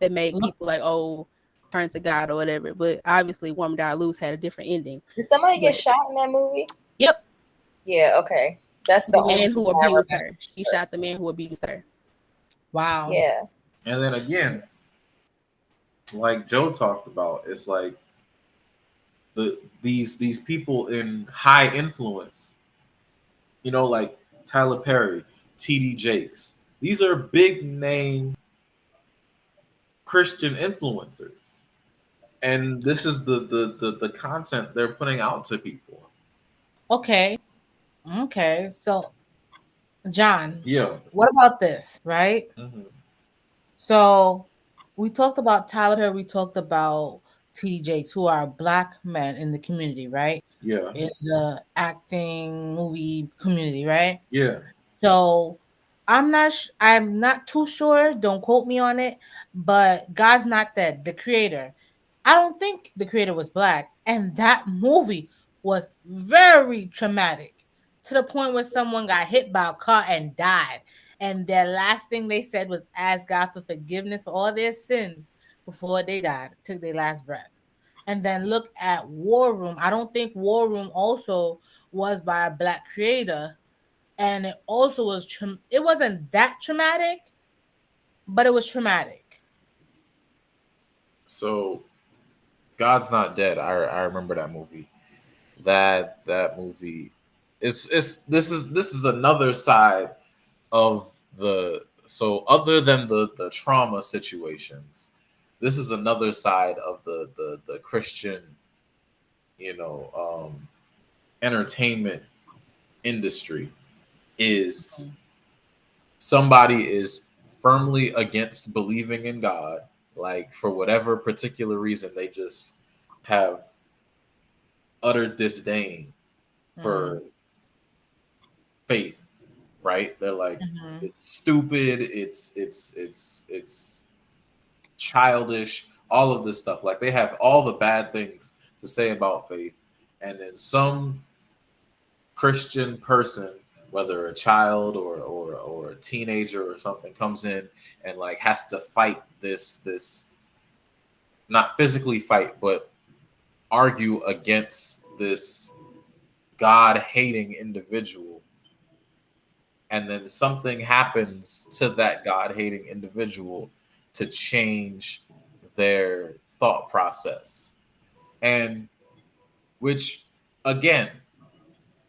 Speaker 3: that made people like, oh, turn to God or whatever. But obviously, Woman Thou Art Loose had a different ending.
Speaker 2: Did somebody get shot in that movie?
Speaker 3: Yep.
Speaker 2: Yeah. Okay. That's the
Speaker 3: man who abused her. She shot the man who abused her.
Speaker 5: Wow.
Speaker 2: Yeah.
Speaker 4: And then again, like Joe talked about, it's like these people in high influence, like Tyler Perry, T.D. Jakes. These are big name Christian influencers, and this is the content they're putting out to people.
Speaker 5: Okay. So, John.
Speaker 4: Yeah.
Speaker 5: What about this? Right.
Speaker 4: Mm-hmm.
Speaker 5: So, we talked about Tyler Perry. We talked about T.D. Jakes, who are Black men in the community, right?
Speaker 4: Yeah.
Speaker 5: In the acting movie community, right?
Speaker 4: Yeah.
Speaker 5: So I'm not too sure. Don't quote me on it. But God's Not Dead, the creator. I don't think the creator was Black, and that movie was very traumatic to the point where someone got hit by a car and died. And their last thing they said was ask God for forgiveness for all their sins before they died, took their last breath. And then look at War Room. I don't think War Room also was by a Black creator, and it also was it wasn't that traumatic, but it was traumatic.
Speaker 4: So, God's Not Dead. I remember that movie. That movie this is another side of other than the trauma situations, this is another side of the Christian entertainment industry. Is somebody is firmly against believing in God, like for whatever particular reason, they just have utter disdain for faith, right? They're like, it's stupid, it's childish, all of this stuff. Like they have all the bad things to say about faith, and then some Christian person, whether a child or a teenager or something, comes in and like has to fight this not physically fight, but argue against this God-hating individual, and then something happens to that God-hating individual to change their thought process. And which, again,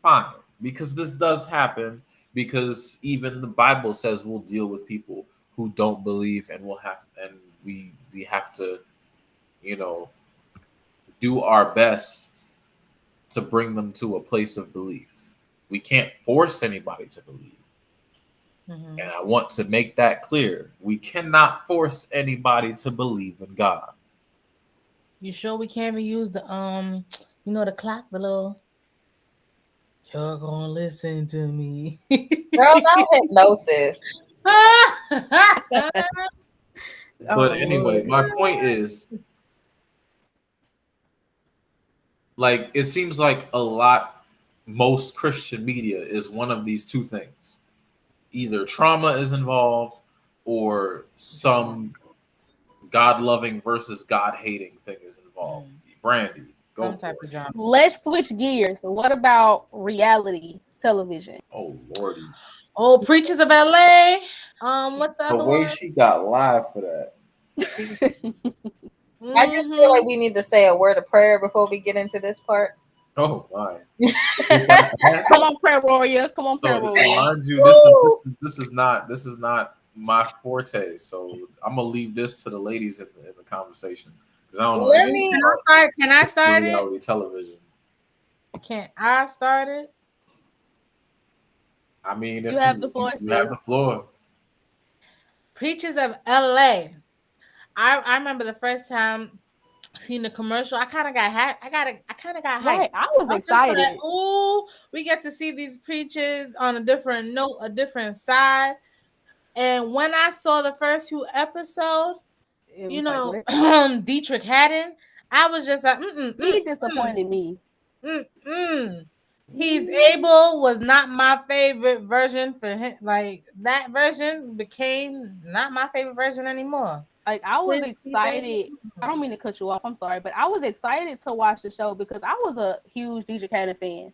Speaker 4: fine, because this does happen. because even the Bible says we'll deal with people who don't believe, and we have to, you know, do our best to bring them to a place of belief. We can't force anybody to believe.
Speaker 5: Mm-hmm.
Speaker 4: And I want to make that clear. We cannot force anybody to believe in God.
Speaker 5: You sure we can't even use the you know, the clock, the little "you're gonna listen to me."
Speaker 2: Girl, not hypnosis.
Speaker 4: But anyway,
Speaker 3: Lord.
Speaker 4: my point is, like, it seems like most Christian media is one of these two things. Either trauma is involved or some God loving versus God hating thing is involved. Brandy, go
Speaker 5: Some type
Speaker 4: for
Speaker 5: of
Speaker 4: it.
Speaker 5: drama.
Speaker 3: Let's switch gears. What about reality television?
Speaker 4: Oh Lordy.
Speaker 5: Oh, Preachers of LA. What's the
Speaker 4: The
Speaker 5: other
Speaker 4: way
Speaker 5: one?
Speaker 4: she got live for that.
Speaker 2: I just feel like we need to say a word of prayer before we get into this part.
Speaker 4: Oh my.
Speaker 3: Come on, prayer warrior. Come on, prayer
Speaker 4: So
Speaker 3: warrior.
Speaker 4: mind you, this is not my forte. So I'm gonna leave this to the ladies in the conversation because I don't know.
Speaker 2: Let
Speaker 4: anything
Speaker 2: me-
Speaker 4: about
Speaker 5: Can I start it?
Speaker 4: reality television.
Speaker 5: Can I start it?
Speaker 4: I mean, if
Speaker 3: You have the floor,
Speaker 4: you have the floor.
Speaker 5: Preachers of LA. I remember the first time seeing the commercial. I kind of got hyped.
Speaker 3: Right, I was
Speaker 5: I was just
Speaker 3: excited.
Speaker 5: like, ooh, we get to see these preachers on a different note, a different side. And when I saw the first few episodes,
Speaker 3: It
Speaker 5: you
Speaker 3: was like,
Speaker 5: know,
Speaker 3: what?
Speaker 5: Dietrich Haddon, I was just like,
Speaker 3: He disappointed me.
Speaker 5: He's Able was not my favorite version for him. Like, that version became not my favorite version anymore.
Speaker 3: Like, I was
Speaker 5: He's
Speaker 3: excited. I don't mean to cut you off. I'm sorry, but I was excited to watch the show because I was a huge Dietrich Haddon fan.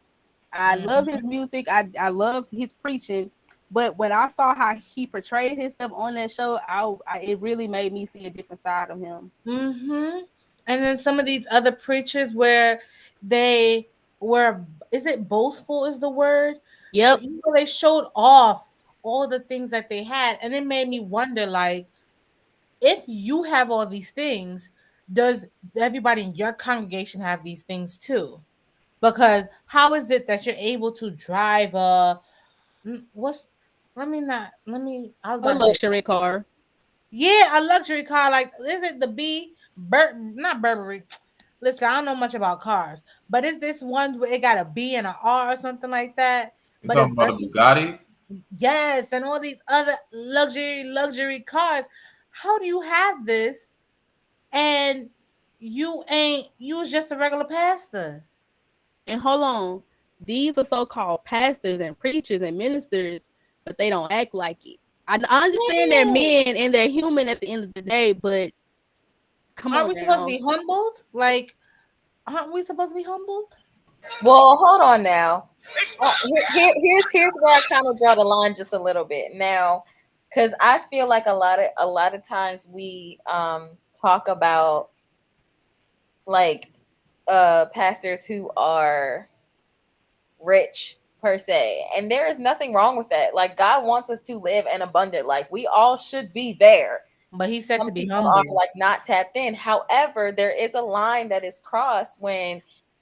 Speaker 3: I love his music. I love his preaching. But when I saw how he portrayed himself on that show, it really made me see a different side of him.
Speaker 5: Mm-hmm. And then some of these other preachers where they were, is it boastful is the word?
Speaker 3: Yep.
Speaker 5: You know, they showed off all the things that they had. And it made me wonder, like, if you have all these things, does everybody in your congregation have these things too? Because how is it that you're able to drive a
Speaker 3: A luxury car.
Speaker 5: Yeah, a luxury car. Like, is it the not Burberry? Listen, I don't know much about cars, but is this one where it got a B and an R or something like that?
Speaker 4: You
Speaker 5: But
Speaker 4: talking
Speaker 5: it's
Speaker 4: about a Bugatti?
Speaker 5: yes, and all these other luxury cars. How do you have this and you was just a regular pastor?
Speaker 3: And hold on, these are so-called pastors and preachers and ministers, but they don't act like it. I understand they're men and they're human at the end of the day, but come
Speaker 5: Aren't
Speaker 3: on
Speaker 5: we
Speaker 3: now.
Speaker 5: supposed to be humbled? Like, aren't we supposed to be humbled?
Speaker 2: Well, hold on now. Here's where I kind of draw the line just a little bit now, because I feel like a lot of times we talk about like pastors who are rich per se, and there is nothing wrong with that. Like, God wants us to live an abundant life. We all should be there.
Speaker 5: But he said
Speaker 2: Some
Speaker 5: to be
Speaker 2: people
Speaker 5: humble.
Speaker 2: are like not tapped in. However, there is a line that is crossed when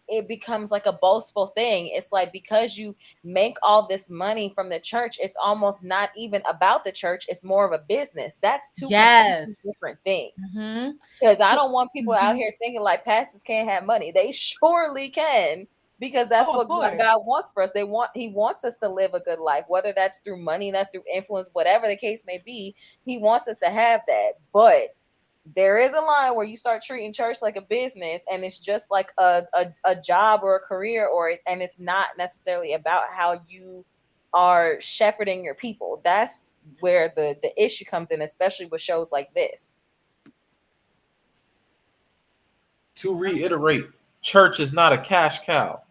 Speaker 2: it becomes like a boastful thing. It's like, because you make all this money from the church, it's almost not even about the church. It's more of a business. That's two completely different things. Because I don't want people out here thinking like pastors can't have money. They surely can, because that's what God wants for us. He wants us to live a good life, whether that's through money, that's through influence, whatever the case may be. He wants us to have that. But there is a line where you start treating church like a business, and it's just like a job or a career, and it's not necessarily about how you are shepherding your people. That's where the issue comes in, especially with shows like this.
Speaker 4: To reiterate, church is not a cash cow.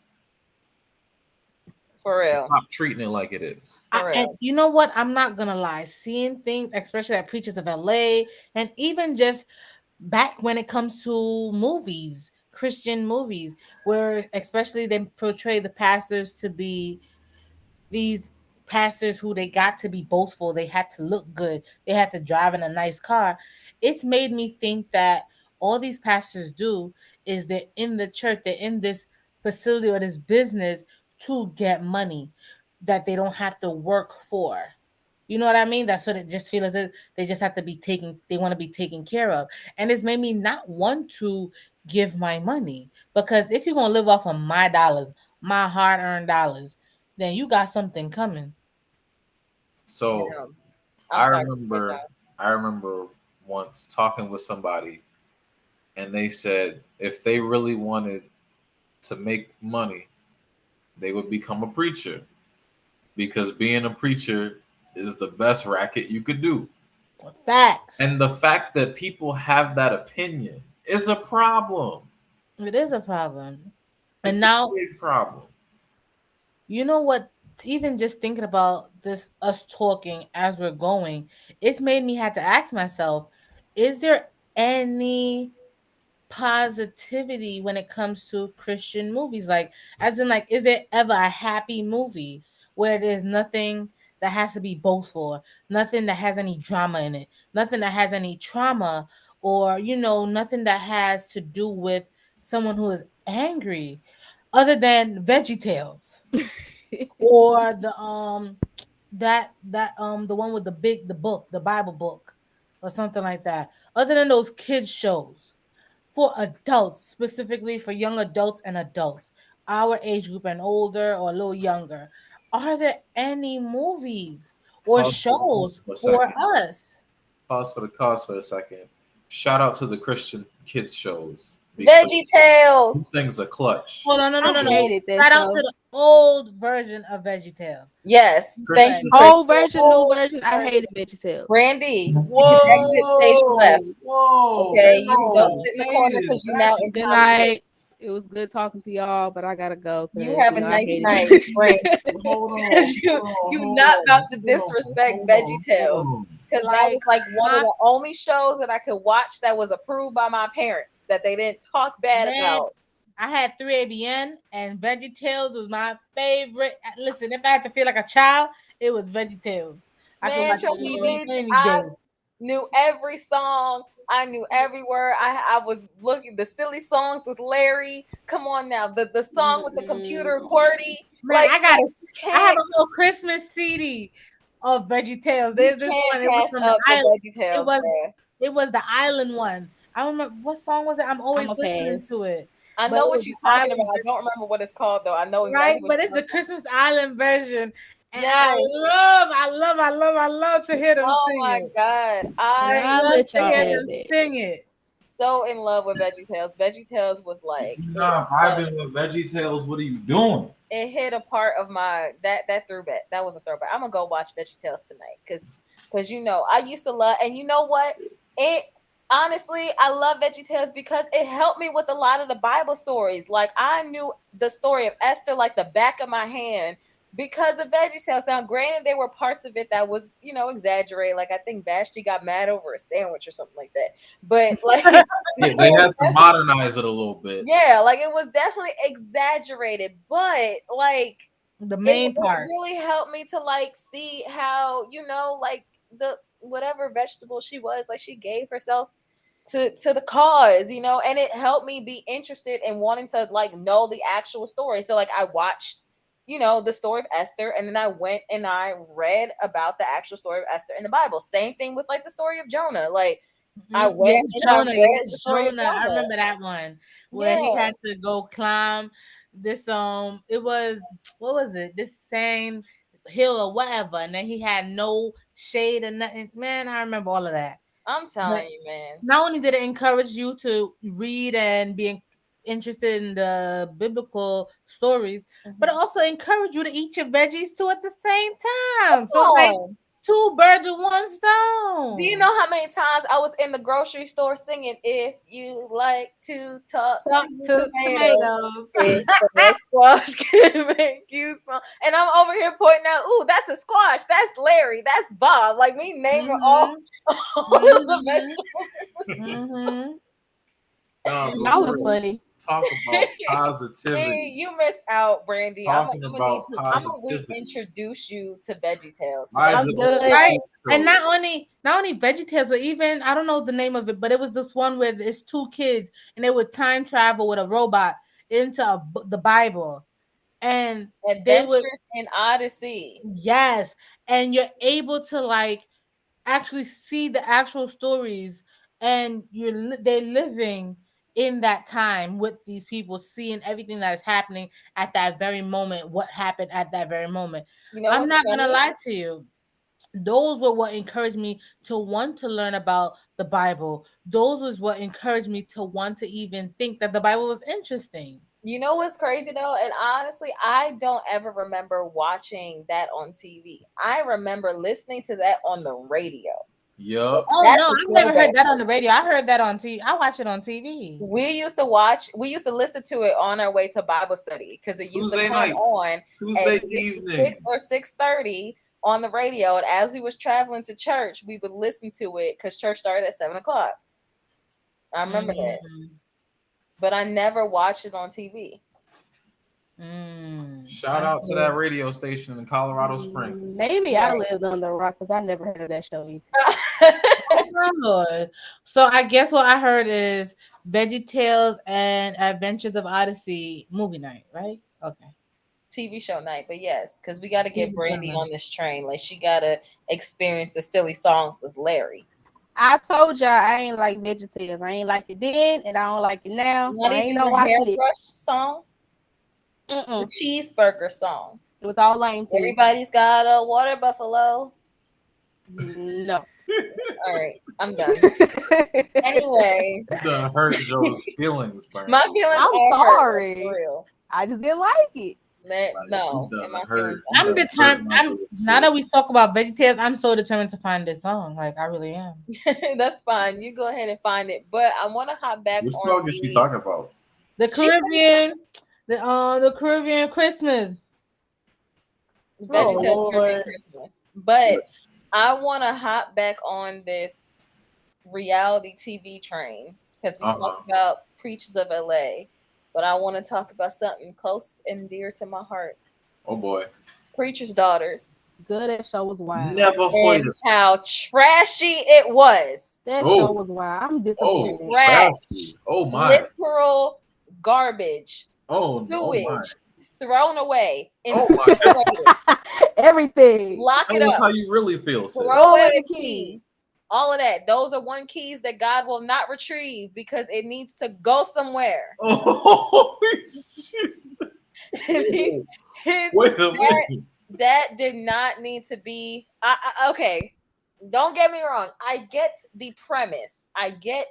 Speaker 2: For real.
Speaker 4: Stop treating it like it is.
Speaker 5: And you know what? I'm not gonna lie. Seeing things, especially at Preachers of LA, and even just back when it comes to movies, Christian movies, where especially they portray the pastors to be these pastors who they got to be boastful, they had to look good, they had to drive in a nice car. It's made me think that all these pastors do is they're in the church, they're in this facility or this business to get money that they don't have to work for. You know what I mean? That's what it just feels as if they just have to be taken, they want to be taken care of. And it's made me not want to give my money, because if you're going to live off of my dollars, my hard earned dollars, then you got something coming.
Speaker 4: So
Speaker 2: Yeah.
Speaker 4: I remember once talking with somebody, and they said if they really wanted to make money, they would become a preacher, because being a preacher is the best racket you could do.
Speaker 5: Facts.
Speaker 4: And the fact that people have that opinion is a problem.
Speaker 5: It is a problem.
Speaker 4: It's
Speaker 5: And now,
Speaker 4: a big problem.
Speaker 5: you know what? Even just thinking about this, us talking as we're going, it's made me have to ask myself, is there any positivity when it comes to Christian movies? Like, as in, like, is there ever a happy movie where there's nothing that has to be boastful, nothing that has any drama in it, nothing that has any trauma, or nothing that has to do with someone who is angry, other than VeggieTales or the one with the Bible book or something like that. Other than those kids shows for adults, specifically for young adults and adults, our age group and older or a little younger, are there any movies or shows for us?
Speaker 4: Pause for the cause for a second. Shout out to the Christian kids shows.
Speaker 2: VeggieTales.
Speaker 4: Things are clutch.
Speaker 5: Oh, no.
Speaker 3: hated that
Speaker 5: Shout out
Speaker 3: show.
Speaker 5: to the old version of VeggieTales.
Speaker 2: Yes.
Speaker 4: Christian-
Speaker 2: Thank you.
Speaker 3: Old version, new version. I hated VeggieTales.
Speaker 2: Randy.
Speaker 4: Whoa.
Speaker 2: Exit stage left.
Speaker 4: Whoa.
Speaker 2: Okay, you
Speaker 4: No.
Speaker 2: can go sit in the corner because you're now in
Speaker 3: Good
Speaker 2: college.
Speaker 3: night. It was good talking to y'all, but I gotta go.
Speaker 2: You have a
Speaker 3: I
Speaker 2: nice
Speaker 3: hated
Speaker 2: night,
Speaker 3: it.
Speaker 2: Randy.
Speaker 4: Hold on.
Speaker 2: You not about to disrespect VeggieTales. Because that was like one of the only shows that I could watch that was approved by my parents, that they didn't talk bad about.
Speaker 5: I had 3ABN, and VeggieTales was my favorite. Listen, if I had to feel like a child, it was VeggieTales. I could watch TV any day.
Speaker 2: Knew every song. I knew every word. I was looking the silly songs with Larry. Come on now, the song with the computer QWERTY.
Speaker 5: Man, I have a little Christmas CD of VeggieTales. There's this one. It was from the island. It was the island one. I don't remember what song was it. I'm always listening to it.
Speaker 2: I know what you're talking about. I don't remember what it's called though. I know
Speaker 5: exactly, but it's the Christmas Island version. And I love to hear them sing it.
Speaker 2: Oh my God.
Speaker 5: I love to hear them sing it.
Speaker 2: So in love with VeggieTales. VeggieTales was like,
Speaker 4: you're not vibing with VeggieTales. What are you doing?
Speaker 2: It hit a part of my that throwback. That was a throwback. I'm gonna go watch VeggieTales tonight because I used to love, and you know what? Honestly, I love VeggieTales because it helped me with a lot of the Bible stories. Like I knew the story of Esther like the back of my hand because of VeggieTales. Now, granted, there were parts of it that was, exaggerated. Like I think Vashti got mad over a sandwich or something like that. But like
Speaker 4: they had to modernize it a little bit.
Speaker 2: Yeah, like it was definitely exaggerated, but like
Speaker 5: the main part
Speaker 2: really helped me to like see how, like the whatever vegetable she was, like she gave herself to the cause, and it helped me be interested in wanting to like know the actual story. So like I watched, the story of Esther, and then I went and I read about the actual story of Esther in the Bible. Same thing with like the story of Jonah. Like I went
Speaker 5: Jonah. I remember that one where he had to go climb this it was, what was it? This same hill or whatever, and then he had no shade and nothing. Man, I remember all of that.
Speaker 2: I'm telling you, man.
Speaker 5: Not only did it encourage you to read and be interested in the biblical stories, but it also encouraged you to eat your veggies too at the same time. So like 2 birds with 1 stone.
Speaker 2: Do you know how many times I was in the grocery store singing "If You Like to Talk to Tomatoes, squash can make you smile," and I'm over here pointing out, "Ooh, that's a squash. That's Larry. That's Bob." Like me naming all of the vegetables.
Speaker 3: That was funny.
Speaker 4: talk about positivity.
Speaker 2: Hey, you missed out, Brandy.
Speaker 4: Talking
Speaker 2: I'm
Speaker 4: about
Speaker 2: gonna
Speaker 4: positivity.
Speaker 2: reintroduce you to VeggieTales.
Speaker 4: Why is
Speaker 3: I'm
Speaker 4: it
Speaker 3: good.
Speaker 5: Right.
Speaker 4: so-
Speaker 5: And not only VeggieTales, but even I don't know the name of it, but it was this one where it's two kids and they would time travel with a robot into the Bible, and they would
Speaker 2: Adventures in Odyssey.
Speaker 5: yes, and you're able to like actually see the actual stories, and they're living in that time with these people, seeing everything that is happening at that very moment, what happened at that very moment.
Speaker 2: You know
Speaker 5: I'm
Speaker 2: what's
Speaker 5: not
Speaker 2: funny?
Speaker 5: gonna lie to you, those were what encouraged me to want to learn about the Bible. Those was what encouraged me to want to even think that the Bible was interesting.
Speaker 2: You know what's crazy though? And honestly, I don't ever remember watching that on TV. I remember listening to that on the radio.
Speaker 4: Yup.
Speaker 5: Oh
Speaker 2: That's
Speaker 5: no,
Speaker 2: a
Speaker 5: I've never
Speaker 2: throwback.
Speaker 5: heard that on the radio. I heard that on TV. I watch it on TV.
Speaker 2: We used to listen to it on our way to Bible study because it used
Speaker 4: Tuesday
Speaker 2: to come
Speaker 4: nights.
Speaker 2: on
Speaker 4: Tuesday
Speaker 2: at
Speaker 4: evening.
Speaker 2: 6 or 6:30 on the radio. And as we was traveling to church, we would listen to it because church started at 7:00. I remember that. But I never watched it on TV.
Speaker 4: Shout out to that radio station in Colorado Springs.
Speaker 3: Maybe I lived on the rock because I never heard of that show either.
Speaker 5: Oh my Lord. So I guess what I heard is VeggieTales and Adventures of Odyssey movie night, right? Okay.
Speaker 2: TV show night, but yes, because we got to get
Speaker 5: TV show
Speaker 2: Brandy
Speaker 5: night.
Speaker 2: on this train. Like she got to experience the silly songs with Larry.
Speaker 3: I told y'all I ain't like VeggieTales. I ain't like it then, and I don't like it now.
Speaker 2: Not
Speaker 3: So I
Speaker 2: even
Speaker 3: ain't no
Speaker 2: the
Speaker 3: watching it.
Speaker 2: hairbrush song, the
Speaker 3: Mm-mm.
Speaker 2: cheeseburger song.
Speaker 3: It was all lame to me.
Speaker 2: Everybody's got a water buffalo.
Speaker 3: No.
Speaker 2: All right, I'm done. Anyway,
Speaker 4: You done hurt Joe's feelings, bro.
Speaker 2: my feelings
Speaker 3: I'm
Speaker 2: are hurt,
Speaker 3: sorry.
Speaker 2: for real.
Speaker 3: I just didn't like it.
Speaker 2: Man, no,
Speaker 4: You done
Speaker 2: and my
Speaker 4: hurt.
Speaker 2: feelings-
Speaker 5: I'm
Speaker 4: You done
Speaker 5: determined.
Speaker 4: hurt my
Speaker 5: I'm
Speaker 4: little
Speaker 5: now that
Speaker 4: sis.
Speaker 5: we talk about VeggieTales, I'm so determined to find this song. Like I really am.
Speaker 2: That's fine. You go ahead and find it. But I want to hop back
Speaker 4: Which
Speaker 2: on
Speaker 4: song is she talking about?
Speaker 5: The Caribbean, the Caribbean Christmas.
Speaker 2: VeggieTales
Speaker 3: Oh,
Speaker 2: Caribbean
Speaker 3: Lord.
Speaker 2: Christmas. But I want to hop back on this reality TV train because we talked about Preachers of LA, but I want to talk about something close and dear to my heart.
Speaker 4: Oh boy.
Speaker 2: Preacher's Daughters.
Speaker 3: Good, that show was wild.
Speaker 4: Never heard
Speaker 2: And
Speaker 4: of
Speaker 2: how trashy it was.
Speaker 3: That
Speaker 4: Oh.
Speaker 3: show was wild. I'm
Speaker 4: Oh,
Speaker 3: disappointed.
Speaker 2: Trash.
Speaker 4: trashy. Oh my.
Speaker 2: Literal garbage.
Speaker 4: Oh, oh my.
Speaker 2: Sewage. Thrown away.
Speaker 4: Oh my
Speaker 2: Incinerated.
Speaker 3: Everything.
Speaker 2: Lock it
Speaker 4: Tell us
Speaker 2: up.
Speaker 4: how you really feel, sis.
Speaker 2: Throw away
Speaker 3: the
Speaker 2: the keys. All of that. Those are one keys that God will not retrieve because it needs to go somewhere.
Speaker 4: Oh, Jesus. Wait a minute.
Speaker 2: That did not need to be. Okay, don't get me wrong. I get the premise. I get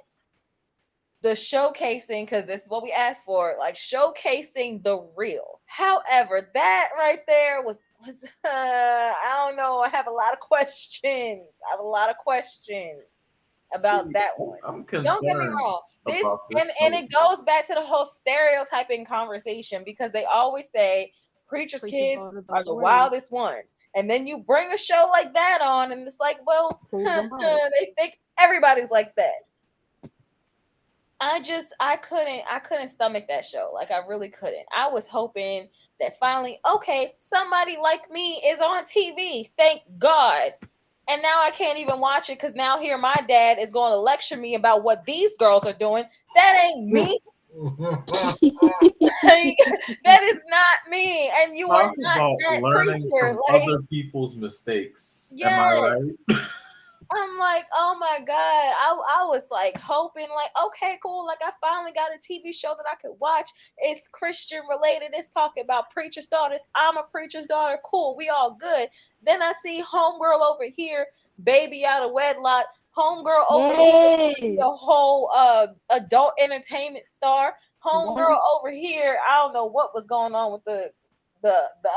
Speaker 2: the showcasing because this is what we asked for, like showcasing the real. However, that right there was I don't know. I have a lot of questions. About that one.
Speaker 4: I'm concerned.
Speaker 2: Don't get me wrong. This
Speaker 4: about this
Speaker 2: and
Speaker 4: show.
Speaker 2: it goes back to the whole stereotyping conversation because they always say preachers' kids are the wildest ones. And then you bring a show like that on, and it's like, well, they think everybody's like that. I couldn't stomach that show. Like I really couldn't. I was hoping that finally, okay, somebody like me is on TV. Thank God. And now I can't even watch it because now here my dad is going to lecture me about what these girls are doing. That ain't me. That is not me. And you are
Speaker 4: Talk
Speaker 2: not
Speaker 4: about
Speaker 2: that
Speaker 4: learning
Speaker 2: preacher.
Speaker 4: from
Speaker 2: Like,
Speaker 4: other people's mistakes.
Speaker 2: Yes.
Speaker 4: Am I right?
Speaker 2: I'm like, oh my God. I was like hoping, like, okay, cool. Like I finally got a TV show that I could watch. It's Christian related. It's talking about preacher's daughters. I'm a preacher's daughter. Cool. We all good. Then I see homegirl over here, baby out of wedlock. Homegirl over here, the whole adult entertainment star. Homegirl over here. I don't know what was going on with the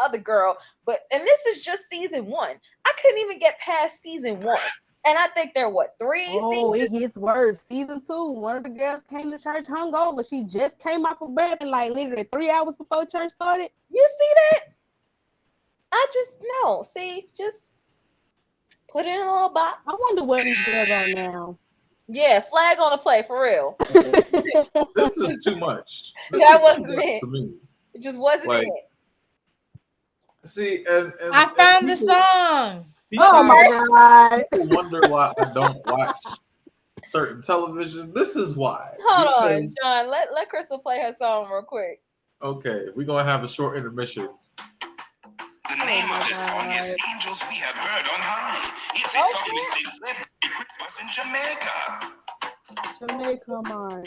Speaker 2: other girl, and this is just season 1. I couldn't even get past season 1. And I think there were 3
Speaker 3: Oh,
Speaker 2: seasons.
Speaker 3: it gets worse. Season 2, one of the girls came to church hungover. She just came off of bed and like literally 3 hours before church started.
Speaker 2: You see that? I just no. See, just put it in a little box.
Speaker 3: I wonder where these girls are now.
Speaker 2: Yeah, flag on the play for real.
Speaker 4: This is too much.
Speaker 2: That wasn't it.
Speaker 4: To me.
Speaker 2: It just wasn't
Speaker 4: Like,
Speaker 2: it.
Speaker 4: See,
Speaker 5: I found the song.
Speaker 3: Oh my God.
Speaker 4: People wonder why I don't watch certain television. This is why.
Speaker 2: Hold on, John. Let Crystal play her song real quick.
Speaker 4: Okay, we're gonna have a short intermission.
Speaker 6: The name of this song is Angels We Have Heard on High. It's a song that says Merry Christmas in Jamaica.
Speaker 3: Jamaica, man.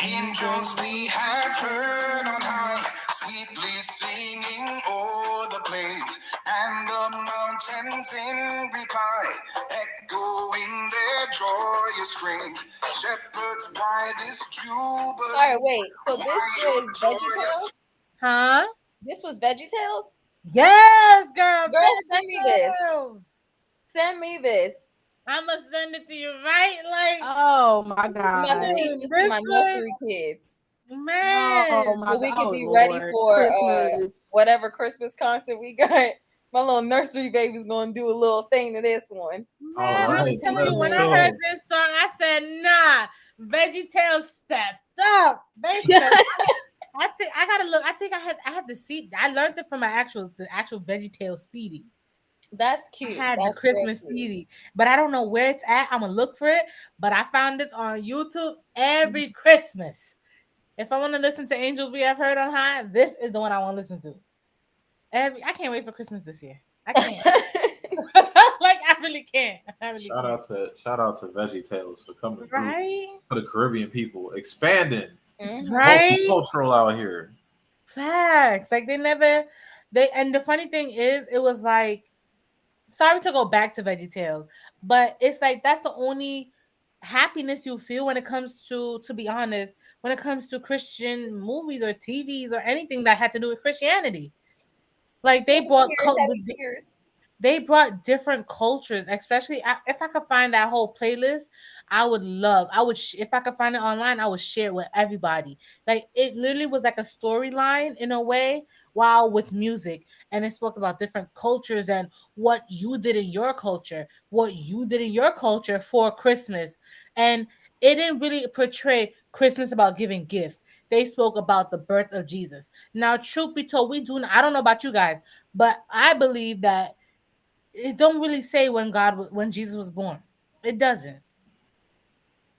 Speaker 6: Angels we have heard on high, sweetly singing o'er the plains and the mountains in reply, echoing their joyous strains. Shepherds, why this jubilee?
Speaker 2: All right, wait. So this was VeggieTales?
Speaker 5: Huh?
Speaker 2: This was VeggieTales?
Speaker 5: Yes, girl.
Speaker 2: Girl, send me this.
Speaker 5: VeggieTales.
Speaker 2: Send me this.
Speaker 5: I'm gonna send it to you, right? Like,
Speaker 3: Oh my
Speaker 2: I'm about to
Speaker 3: God.
Speaker 2: teach this to my nursery kids.
Speaker 5: man.
Speaker 3: Oh my
Speaker 2: So we
Speaker 3: God.
Speaker 2: can be
Speaker 3: Oh,
Speaker 2: ready
Speaker 3: Lord.
Speaker 2: for
Speaker 3: Christmas.
Speaker 2: whatever Christmas concert we got. My little nursery baby's gonna do a little thing to this one.
Speaker 5: Man,
Speaker 4: All
Speaker 5: I'm
Speaker 4: right,
Speaker 5: telling you,
Speaker 4: let's
Speaker 5: when
Speaker 4: go.
Speaker 5: I heard this song, I said, nah, VeggieTales stepped up. They stepped up. I think I gotta look. I think I had the CD. I learned it from the actual VeggieTales CD.
Speaker 2: That's
Speaker 5: I
Speaker 2: cute.
Speaker 5: had
Speaker 2: That's
Speaker 5: the Christmas
Speaker 2: real cute.
Speaker 5: CD, but I don't know where it's at. I'm gonna look for it. But I found this on YouTube every Christmas. If I want to listen to Angels We Have Heard on High, this is the one I want to listen to. I can't wait for Christmas this year. I can't. Like, I really can't.
Speaker 4: Shout out to VeggieTales for coming through
Speaker 5: Right?
Speaker 4: for the Caribbean people, expanding
Speaker 5: Right?
Speaker 4: multicultural out here.
Speaker 5: Facts. Like, and the funny thing is, it was like, sorry to go back to VeggieTales, but it's like that's the only happiness you feel when it comes to be honest, when it comes to Christian movies or TVs or anything that had to do with Christianity. Like, they brought different cultures, especially if I could find that whole playlist. If I could find it online, I would share it with everybody. Like, it literally was like a storyline in a way, while with music, and it spoke about different cultures and what you did in your culture for Christmas. And it didn't really portray Christmas about giving gifts. They spoke about the birth of Jesus. Now, truth be told, I don't know about you guys, but I believe that it don't really say when Jesus was born. It doesn't.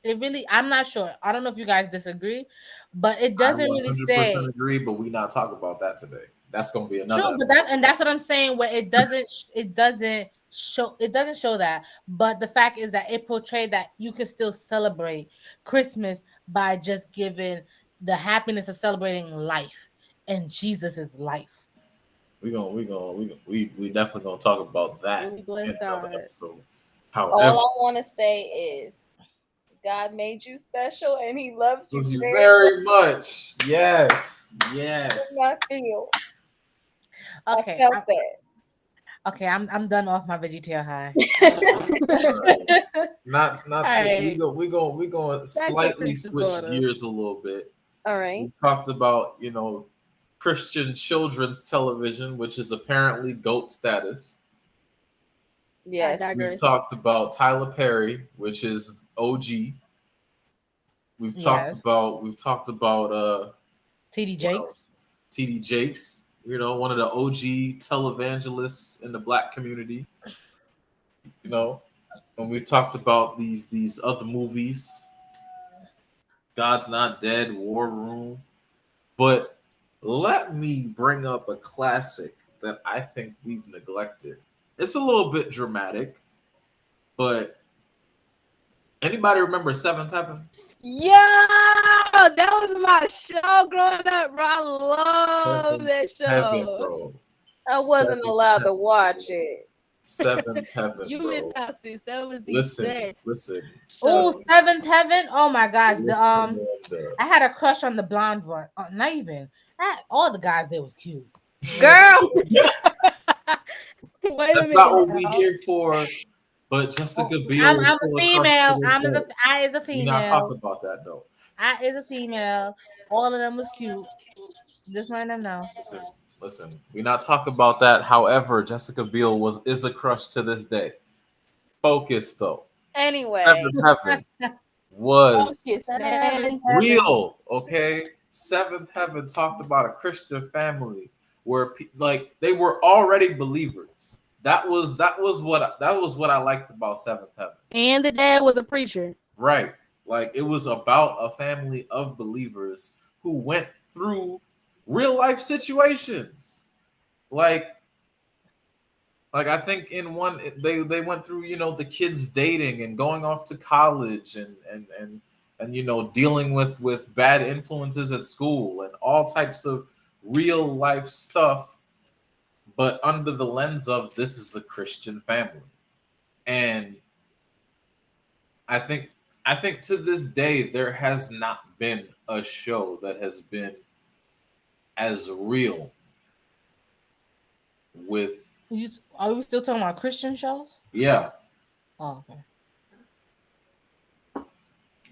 Speaker 5: It really, I'm not sure. I don't know if you guys disagree, but it doesn't really say.
Speaker 4: 100% agree, but we not talk about that today. That's gonna be another.
Speaker 5: True, but that's what I'm saying. Where it doesn't show that. But the fact is that it portrayed that you can still celebrate Christmas by just giving the happiness of celebrating life, and Jesus is life.
Speaker 4: We definitely gonna talk about that in another episode.
Speaker 2: However, all I want to say is, God made you special, and He loves you
Speaker 4: very much. Yes.
Speaker 2: That's how I feel.
Speaker 5: Okay.
Speaker 2: I felt that.
Speaker 5: Okay, I'm done off my VeggieTale high.
Speaker 4: Not
Speaker 3: right.
Speaker 4: we go slightly switch gears a little bit.
Speaker 2: All right.
Speaker 4: We talked about, Christian children's television, which is apparently GOAT status.
Speaker 2: Yes.
Speaker 4: We've talked about Tyler Perry, which is OG. We've talked about
Speaker 5: TD Jakes.
Speaker 4: TD Jakes, one of the OG televangelists in the Black community. And we talked about these other movies. God's Not Dead, War Room. But let me bring up a classic that I think we've neglected. It's a little bit dramatic, but anybody remember Seventh Heaven?
Speaker 3: Yeah, that was my show growing up, bro. I love that show.
Speaker 4: Heaven, bro.
Speaker 2: I wasn't allowed to watch it.
Speaker 4: Seventh Heaven.
Speaker 3: You missed out, sis. That was the
Speaker 4: Listen.
Speaker 5: Oh, Seventh Heaven. Oh my gosh. I had a crush on the blonde one. Not even. All the guys there was cute.
Speaker 2: Girl.
Speaker 4: That's not what we here for. But Jessica Biel.
Speaker 5: I'm a female. I is a female.
Speaker 4: We're not talking about that though.
Speaker 5: I is a female. All of them was cute. Just letting them know.
Speaker 4: Listen, we're not talking about that. However, Jessica Biel is a crush to this day. Focus though.
Speaker 2: Anyway,
Speaker 4: Seventh Heaven was
Speaker 3: Seven.
Speaker 4: real. Okay, Seventh Heaven talked about a Christian family where like they were already believers. That was what I liked about Seventh Heaven.
Speaker 3: And the dad was a preacher.
Speaker 4: Right. Like it was about a family of believers who went through real life situations. Like I think in one they went through, you know, the kids dating and going off to college and you know, dealing with bad influences at school and all types of real life stuff, but under the lens of this is a Christian family. And I think to this day there has not been a show that has been as real with
Speaker 5: Are we still talking about Christian shows?
Speaker 4: yeah.
Speaker 5: Oh, okay.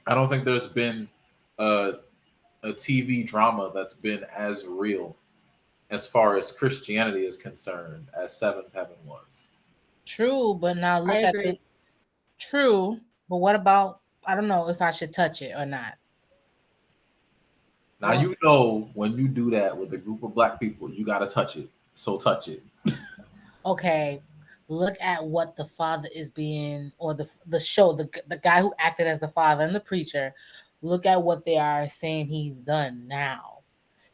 Speaker 4: I don't think there's been a TV drama that's been as real as far as Christianity is concerned as Seventh Heaven was.
Speaker 5: True, but now look
Speaker 3: I
Speaker 5: at
Speaker 3: agree.
Speaker 5: the true. But what about, I don't know if I should touch it or not.
Speaker 4: Now you know when you do that with a group of black people, you gotta touch it. So touch it.
Speaker 5: Okay, look at what the father is being, or the show, the guy who acted as the father and the preacher. Look at what they are saying he's done now.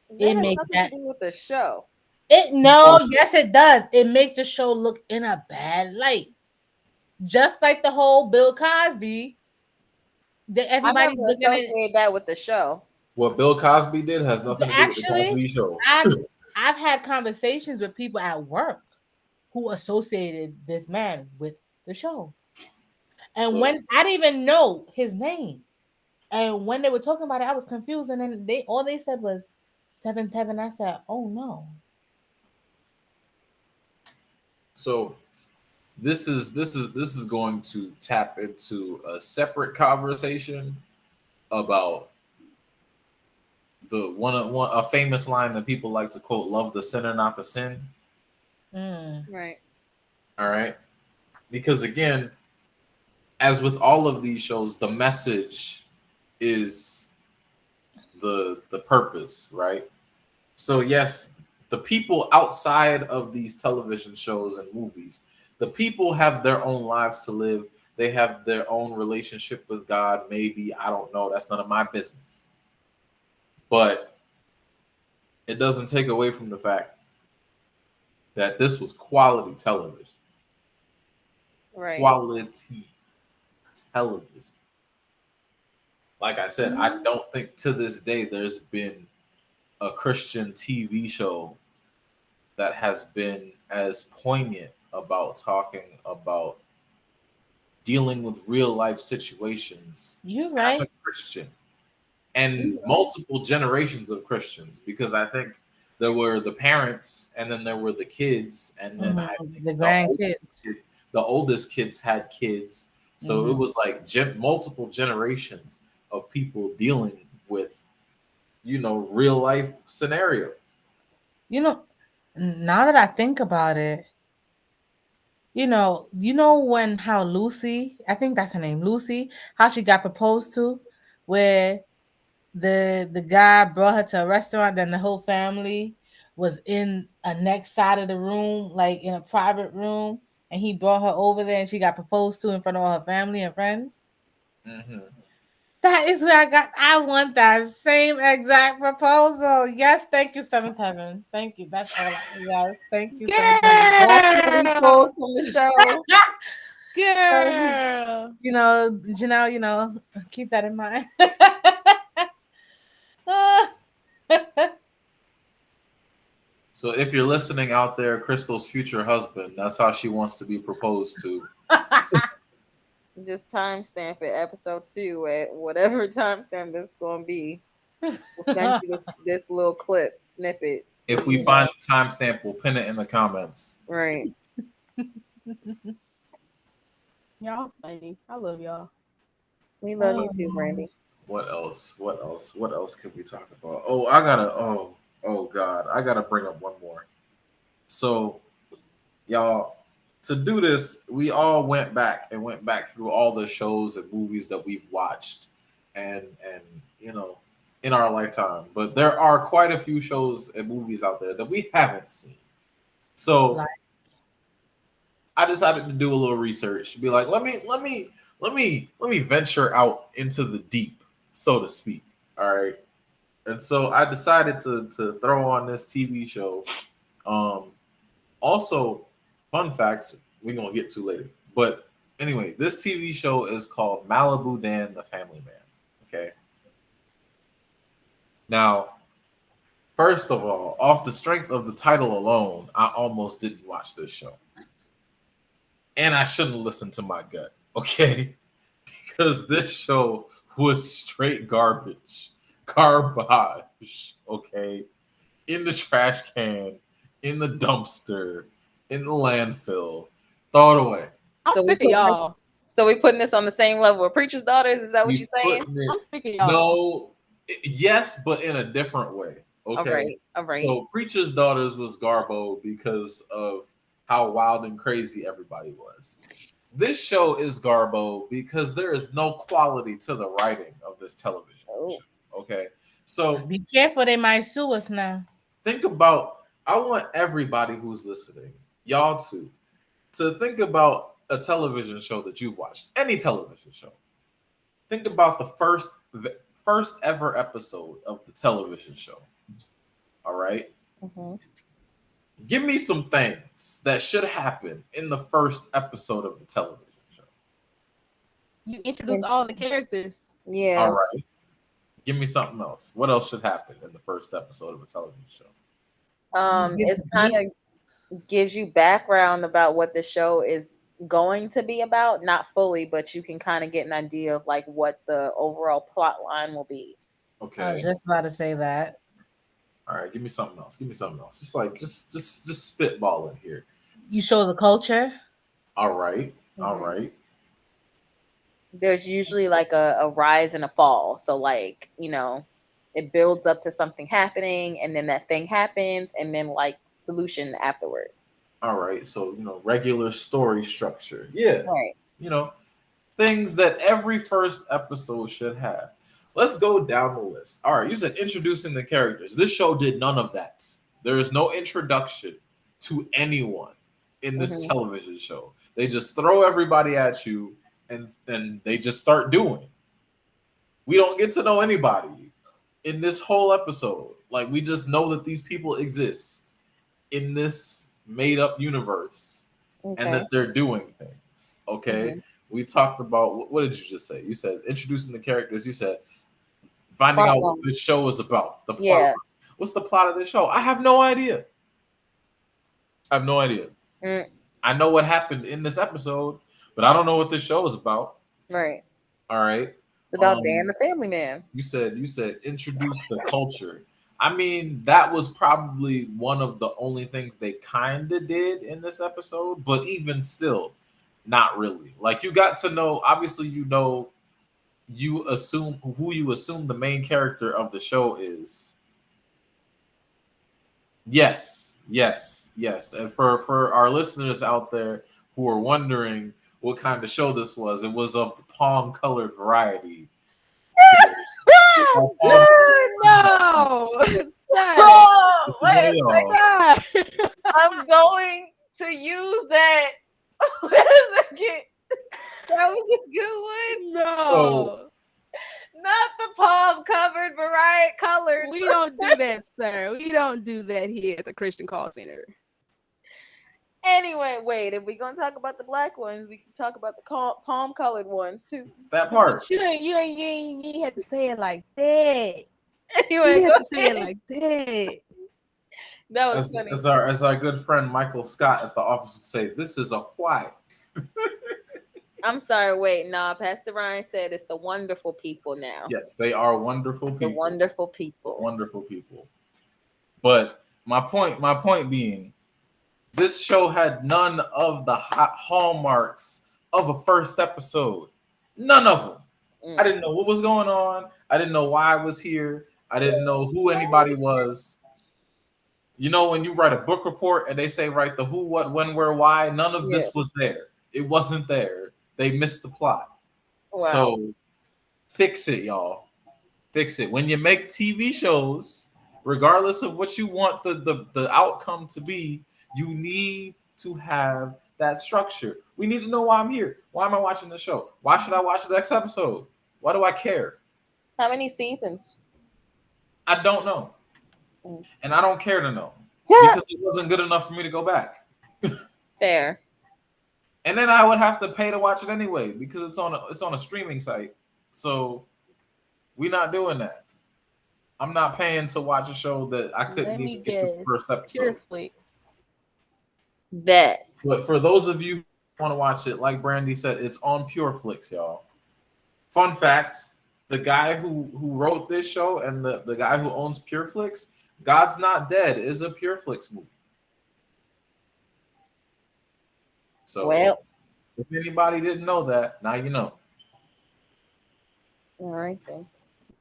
Speaker 2: that
Speaker 5: It
Speaker 2: has
Speaker 5: makes
Speaker 2: nothing
Speaker 5: that
Speaker 2: to do with the show.
Speaker 5: yes, it does. It makes the show look in a bad light. Just like the whole Bill Cosby, that
Speaker 2: I
Speaker 5: everybody's
Speaker 2: never
Speaker 5: looking at.
Speaker 2: associate that with the show.
Speaker 4: What Bill Cosby did has nothing to do with the
Speaker 5: Actually,
Speaker 4: Cosby Show.
Speaker 5: I've had conversations with people at work who associated this man with the show. And when I didn't even know his name, and when they were talking about it, I was confused. And then they said was Seventh Heaven. I said, "Oh no."
Speaker 4: So this is going to tap into a separate conversation about the one a famous line that people like to quote: "Love the sinner, not the sin."
Speaker 2: Right.
Speaker 4: All right, because again, as with all of these shows, the message is the purpose, right? So yes, the people outside of these television shows and movies, the people have their own lives to live. They have their own relationship with God. Maybe, I don't know. That's none of my business. But it doesn't take away from the fact that this was quality television.
Speaker 2: Right.
Speaker 4: Quality television. Like I said, I don't think to this day there's been a Christian TV show that has been as poignant about talking about dealing with real life situations
Speaker 5: You're right.
Speaker 4: as a Christian and multiple generations of Christians, because I think there were the parents and then there were the kids and then I think
Speaker 5: the grandkids.
Speaker 4: The oldest kids had kids. So it was like multiple generations of people dealing with, you know, real life scenarios.
Speaker 5: You know, now that I think about it, you know when how Lucy, I think that's her name, Lucy, how she got proposed to, where the guy brought her to a restaurant, then the whole family was in a next side of the room, like in a private room, and he brought her over there and she got proposed to in front of all her family and friends. That is where I want that same exact proposal. Yes, thank you, Seventh Heaven. Thank you. That's all. Yes, thank you, Seventh Heaven.
Speaker 2: That's what we pulled from the show.
Speaker 3: Girl.
Speaker 5: You know, Janelle, keep that in mind.
Speaker 4: So if you're listening out there, Crystal's future husband, that's how she wants to be proposed to.
Speaker 2: Just timestamp it, episode 2 at whatever timestamp this is going to be. We'll send you this little clip snippet.
Speaker 4: If we find the timestamp, we'll pin it in the comments.
Speaker 2: Right.
Speaker 3: Y'all funny. I love y'all.
Speaker 2: We love you too, Brandy.
Speaker 4: What else? What else can we talk about? Oh, I gotta bring up one more. So, y'all, to do this, we all went back through all the shows and movies that we've watched, and you know, in our lifetime. But there are quite a few shows and movies out there that we haven't seen. So I decided to do a little research. Be like, let me venture out into the deep, so to speak. All right. And so I decided to throw on this TV show. Also, fun facts we're gonna get to later. But anyway, this TV show is called Malibu Dan, the Family Man. Okay. Now, first of all, off the strength of the title alone, I almost didn't watch this show. And I shouldn't listen to my gut, okay? Because this show was straight garbage. Garbage, okay? In the trash can, in the dumpster, in the landfill. Throw it away.
Speaker 3: I'm sick of y'all.
Speaker 2: So we putting this on the same level with Preacher's Daughters? Is that what you're saying?
Speaker 3: I'm sick of y'all.
Speaker 4: No, yes, but in a different way. Okay.
Speaker 2: All right.
Speaker 4: So Preacher's Daughters was Garbo because of how wild and crazy everybody was. This show is Garbo because there is no quality to the writing of this television show. Okay. So
Speaker 5: be careful, they might sue us now.
Speaker 4: Think about, I want everybody who's listening, y'all too, to think about a television show that you've watched, any television show. Think about the first ever episode of the television show. All right.
Speaker 2: Mm-hmm.
Speaker 4: Give me some things that should happen in the first episode of the television show.
Speaker 3: You introduce all the characters.
Speaker 2: Yeah.
Speaker 4: All right. Give me something else. What else should happen in the first episode of a television show?
Speaker 2: It kind of gives you background about what the show is going to be about. Not fully, but you can kind of get an idea of like what the overall plot line will be.
Speaker 4: Okay.
Speaker 5: I was just about to say that.
Speaker 4: All right, give me something else. Just spitballing here.
Speaker 5: You show the culture.
Speaker 4: All right. All right.
Speaker 2: There's usually like a rise and a fall. So like, you know, it builds up to something happening and then that thing happens and then like solution afterwards.
Speaker 4: All right. So, you know, regular story structure. Yeah.
Speaker 2: Right.
Speaker 4: You know, things that every first episode should have. Let's go down the list. All right, you said introducing the characters. This show did none of that. There is no introduction to anyone in this television show. They just throw everybody at you and they just start doing. We don't get to know anybody in this whole episode. Like, we just know that these people exist in this made-up universe and that they're doing things, okay? We talked about, what did you just say? You said introducing the characters. You said finding out what this show is about. The plot.
Speaker 2: Yeah.
Speaker 4: What's the plot of this show? I have no idea. I have no idea. I know what happened in this episode, but I don't know what this show is about.
Speaker 2: Right.
Speaker 4: All right.
Speaker 2: It's about Dan the Family Man.
Speaker 4: You said introduce the culture. I mean, that was probably one of the only things they kind of did in this episode, but even still, not really. Like, you got to know, obviously, you assume who you assume the main character of the show is. Yes. And for our listeners out there who are wondering what kind of show this was, it was of the palm-colored variety.
Speaker 3: No.
Speaker 2: Oh, wait, I'm going to use that. That was a good one.
Speaker 3: No.
Speaker 4: So,
Speaker 2: not the palm covered variety colored.
Speaker 3: We don't do that, sir. We don't do that here at the Christian Call Center.
Speaker 2: Anyway, wait. If we're gonna talk about the black ones, we can talk about the palm colored ones too.
Speaker 4: that part.
Speaker 3: But you ain't have to say it like that.
Speaker 2: Anyway,
Speaker 3: You have to say it like that.
Speaker 2: that was funny.
Speaker 4: As our good friend Michael Scott at the office would say, this is a white.
Speaker 2: I'm sorry. Wait, nah. Pastor Ryan said it's the wonderful people now.
Speaker 4: Yes, they are wonderful people.
Speaker 2: The wonderful people.
Speaker 4: Wonderful people. But my point being, this show had none of the hallmarks of a first episode. None of them. I didn't know what was going on. I didn't know why I was here. I didn't know who anybody was. You know, when you write a book report and they say write the who, what, when, where, why, none of this was there. It wasn't there. They missed the plot.
Speaker 2: Wow.
Speaker 4: So fix it, y'all. Fix it. When you make TV shows, regardless of what you want the outcome to be, you need to have that structure. We need to know why I'm here. Why am I watching the show? Why should I watch the next episode? Why do I care?
Speaker 2: How many seasons?
Speaker 4: I don't know. And I don't care to know.
Speaker 2: Yeah.
Speaker 4: Because it wasn't good enough for me to go back.
Speaker 2: Fair.
Speaker 4: And then I would have to pay to watch it anyway because it's on a streaming site. So we're not doing that. I'm not paying to watch a show that I couldn't even get to the first episode.
Speaker 3: Pureflix.
Speaker 2: That.
Speaker 4: But for those of you who want to watch it, like Brandy said, it's on Pureflix, y'all. Fun fact, the guy who wrote this show and the guy who owns Pureflix, God's Not Dead is a Pureflix movie. So
Speaker 2: well,
Speaker 4: if anybody didn't know that, now you know.
Speaker 2: All right then.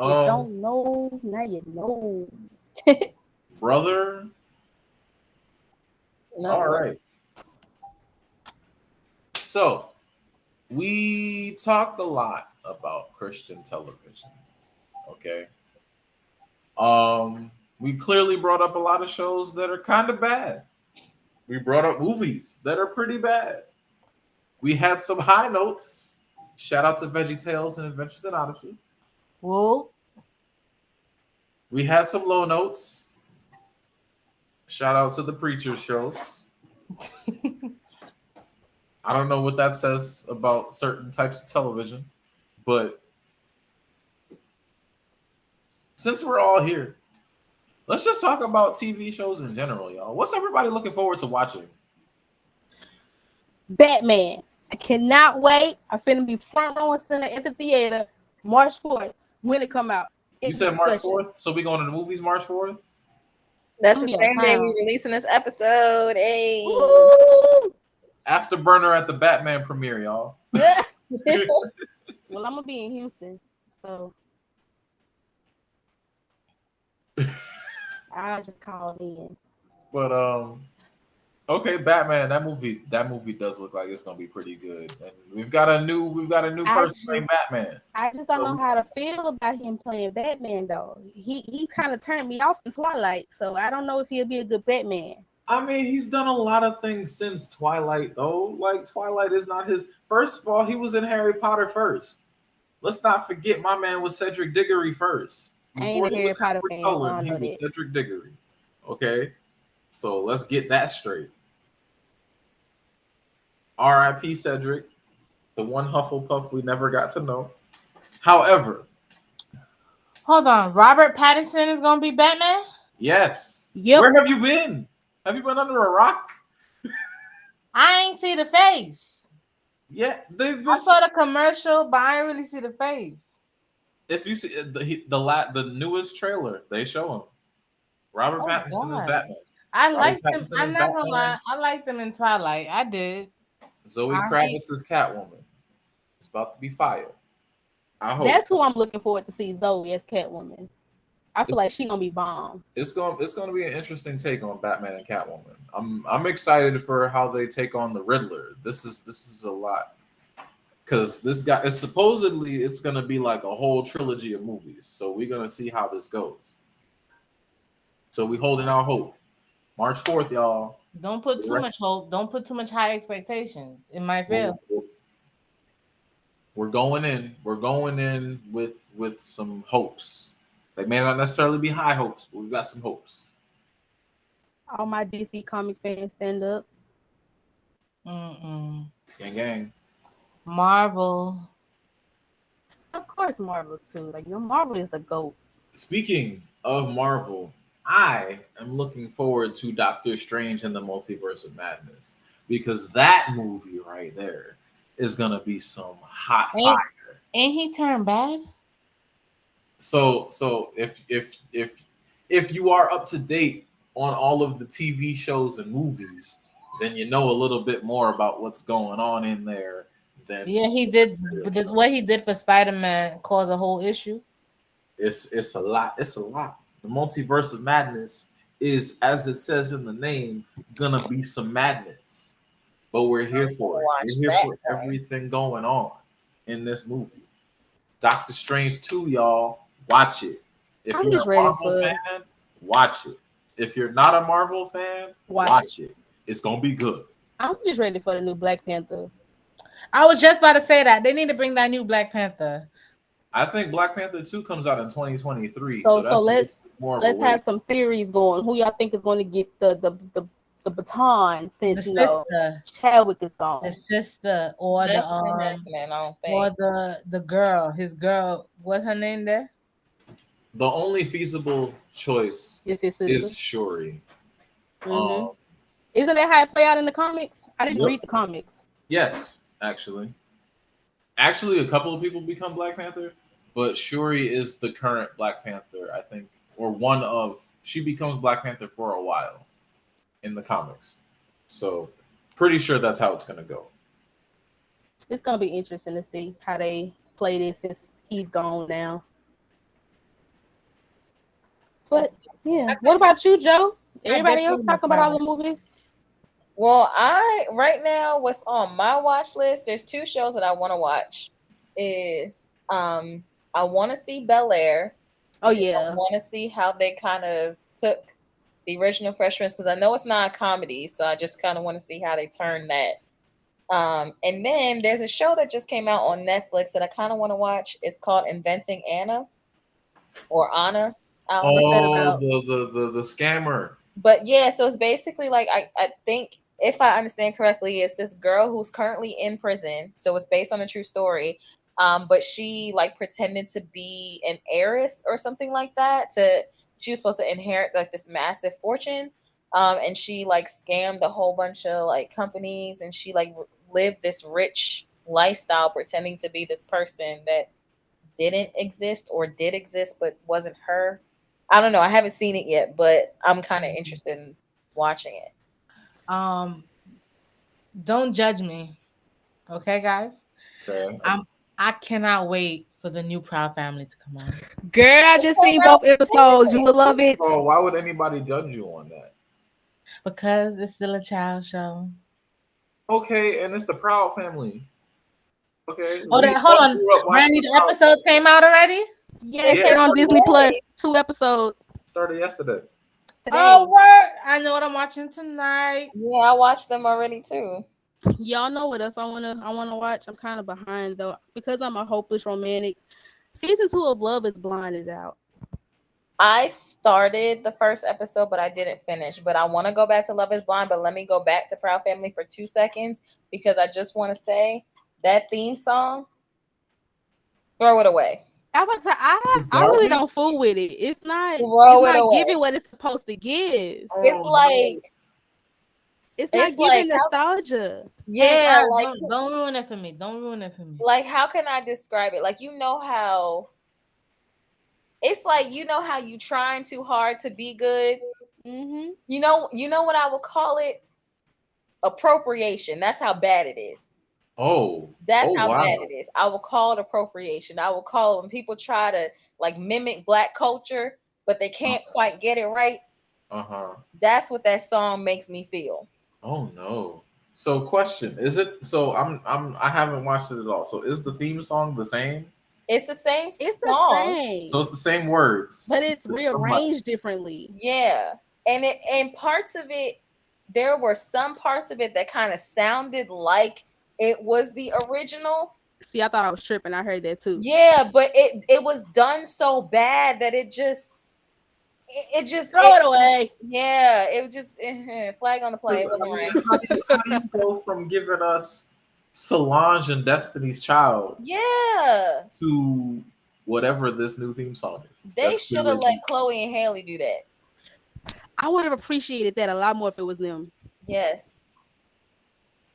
Speaker 3: You don't know, now you know.
Speaker 4: Brother.
Speaker 2: No.
Speaker 4: All right. So we talked a lot about Christian television. Okay. We clearly brought up a lot of shows that are kind of bad. We brought up movies that are pretty bad. We had some high notes. Shout out to VeggieTales and Adventures in Odyssey.
Speaker 5: Whoa.
Speaker 4: We had some low notes. Shout out to the Preacher shows. I don't know what that says about certain types of television, but since we're all here, let's just talk about TV shows in general, y'all. What's everybody looking forward to watching?
Speaker 3: Batman. I cannot wait. I'm finna be front row and center at the theater March 4th when it come out.
Speaker 4: You said March 4th, so we going to the movies March 4th?
Speaker 2: That's the same day we're releasing this episode. Hey.
Speaker 4: Afterburner at the Batman premiere, y'all.
Speaker 3: Well, I'm gonna be in Houston, so I'll just call in.
Speaker 4: But okay, Batman. That movie does look like it's gonna be pretty good, and we've got a new person named Batman.
Speaker 3: I just don't know how to feel about him playing Batman though. He kind of turned me off in Twilight, so I don't know if he'll be a good Batman.
Speaker 4: I mean, he's done a lot of things since Twilight, though. Like, Twilight is not his. First of all, he was in Harry Potter first. Let's not forget, my man was Cedric Diggory first.
Speaker 3: Before he was Harry Potter
Speaker 4: Cullen, he was Cedric Diggory. Okay, so let's get that straight. R.I.P. Cedric, the one Hufflepuff we never got to know. However,
Speaker 5: hold on, Robert Pattinson is gonna be Batman?
Speaker 4: Yes.
Speaker 3: Yep.
Speaker 4: Where have you been? Have you been under a rock?
Speaker 5: I ain't see the face.
Speaker 4: Yeah,
Speaker 5: I saw the commercial, but I didn't really see the face.
Speaker 4: If you see the newest trailer, they show him. Robert Pattinson is Batman.
Speaker 5: I liked him. I'm not gonna lie. I liked him in Twilight. I did.
Speaker 4: Zoe Kravitz is Catwoman. It's about to be fire. I hope.
Speaker 3: That's who I'm looking forward to see, Zoe as Catwoman. I feel like she's gonna be bomb.
Speaker 4: It's gonna be an interesting take on Batman and Catwoman. I'm excited for how they take on the Riddler. This is a lot because this guy is supposedly it's gonna be like a whole trilogy of movies. So we're gonna see how this goes. So we holding our hope. March 4th, y'all.
Speaker 5: Don't put too much hope. Don't put too much high expectations. It might fail.
Speaker 4: We're going in. We're going in with some hopes. They may not necessarily be high hopes, but we've got some hopes.
Speaker 3: All my DC comic fans stand up.
Speaker 5: Gang,
Speaker 4: gang.
Speaker 5: Marvel.
Speaker 3: Of course, Marvel too. Like, Marvel is the GOAT.
Speaker 4: Speaking of Marvel, I am looking forward to Doctor Strange and the Multiverse of Madness because that movie right there is gonna be some hot fire.
Speaker 5: Ain't he turned bad?
Speaker 4: So if you are up to date on all of the TV shows and movies, then you know a little bit more about what's going on in there.
Speaker 5: Yeah, he did. What he did for Spider-Man caused a whole issue.
Speaker 4: It's a lot. It's a lot. The Multiverse of Madness is, as it says in the name, gonna be some madness. But we're here for it. We're here for everything going on in this movie. Doctor Strange 2, y'all, watch it. If
Speaker 3: I'm
Speaker 4: you're
Speaker 3: just
Speaker 4: a
Speaker 3: ready
Speaker 4: Marvel
Speaker 3: for
Speaker 4: fan, watch it. If you're not a Marvel fan, watch it. It's gonna be good.
Speaker 3: I'm just ready for the new Black Panther.
Speaker 5: I was just about to say that. They need to bring that new Black Panther.
Speaker 4: I think Black Panther 2 comes out in 2023.
Speaker 3: So
Speaker 4: that's
Speaker 3: let's have some theories going. Who y'all think is going to get the baton since Chadwick is gone?
Speaker 5: The sister or the girl, his girl. What's her name there?
Speaker 4: The only feasible choice is Shuri.
Speaker 3: Mm-hmm. Isn't that how it play out in the comics? I didn't read the comics.
Speaker 4: Yes, actually, a couple of people become Black Panther, but Shuri is the current Black Panther, I think, or one of. She becomes Black Panther for a while in the comics, so pretty sure that's how it's gonna go.
Speaker 3: It's gonna be interesting to see how they play this since he's gone now. But yeah, what about you, Joe? Everybody else talking about all the movies?
Speaker 2: Well, right now, what's on my watch list? There's 2 shows that I want to watch. Is I want to see Bel-Air.
Speaker 3: Oh yeah,
Speaker 2: I want to see how they kind of took the original Fresh Prince, because I know it's not a comedy, so I just kind of want to see how they turn that. And then there's a show that just came out on Netflix that I kind of want to watch. It's called Inventing Anna or Anna.
Speaker 4: The scammer.
Speaker 2: But yeah, so it's basically like I think, if I understand correctly, it's this girl who's currently in prison. So it's based on a true story. But she like pretended to be an heiress or something like that. She was supposed to inherit like this massive fortune. And she like scammed a whole bunch of like companies, and she like lived this rich lifestyle pretending to be this person that didn't exist or did exist but wasn't her. I don't know. I haven't seen it yet, but I'm kind of interested in watching it.
Speaker 5: Don't judge me, okay, guys?
Speaker 4: Okay.
Speaker 5: I cannot wait for the new Proud Family to come on.
Speaker 3: Girl, I just seen both episodes. You will love it.
Speaker 4: Oh, why would anybody judge you on that?
Speaker 5: Because it's still a child show.
Speaker 4: Okay, and it's the Proud Family. Okay.
Speaker 5: Hold on. Brandy, the episodes came out already?
Speaker 3: Yeah, it's on Disney Plus. 2 episodes.
Speaker 4: Started yesterday.
Speaker 5: Oh, what? I know what I'm watching tonight.
Speaker 2: Yeah, I watched them already too.
Speaker 3: Y'all know what else I wanna watch. I'm kind of behind though because I'm a hopeless romantic. Season 2 of Love Is Blind is out.
Speaker 2: I started the first episode, but I didn't finish. But I want to go back to Love Is Blind. But let me go back to Proud Family for 2 seconds, because I just want to say that theme song, throw it away.
Speaker 3: I really don't fool with it. It's not giving what it's supposed to give. It's not giving nostalgia.
Speaker 2: Yeah,
Speaker 5: don't ruin it for me. Don't ruin it for me.
Speaker 2: Like, how can I describe it? Like, how it's like, how you trying too hard to be good.
Speaker 3: Mm-hmm.
Speaker 2: You know what I would call it? Appropriation. That's how bad it is. That's how bad it is. I will call it appropriation. I will call it when people try to like mimic Black culture, but they can't quite get it right. That's what that song makes me feel.
Speaker 4: Oh no. So question, is it I haven't watched it at all. So is the theme song the same?
Speaker 2: It's the same song.
Speaker 4: So it's the same words.
Speaker 3: But it's rearranged differently.
Speaker 2: Yeah. And parts of it, there were some parts of it that kind of sounded like it was the original.
Speaker 3: See, I thought I was tripping. I heard that too.
Speaker 2: Yeah, but it was done so bad that it just
Speaker 3: throw it away.
Speaker 2: Yeah, it was just flag on the play.
Speaker 4: How do you go from giving us Solange and Destiny's Child to whatever this new theme song is?
Speaker 2: They should have let Chloe and Haley do that.
Speaker 3: I would have appreciated that a lot more if it was them.
Speaker 2: Yes.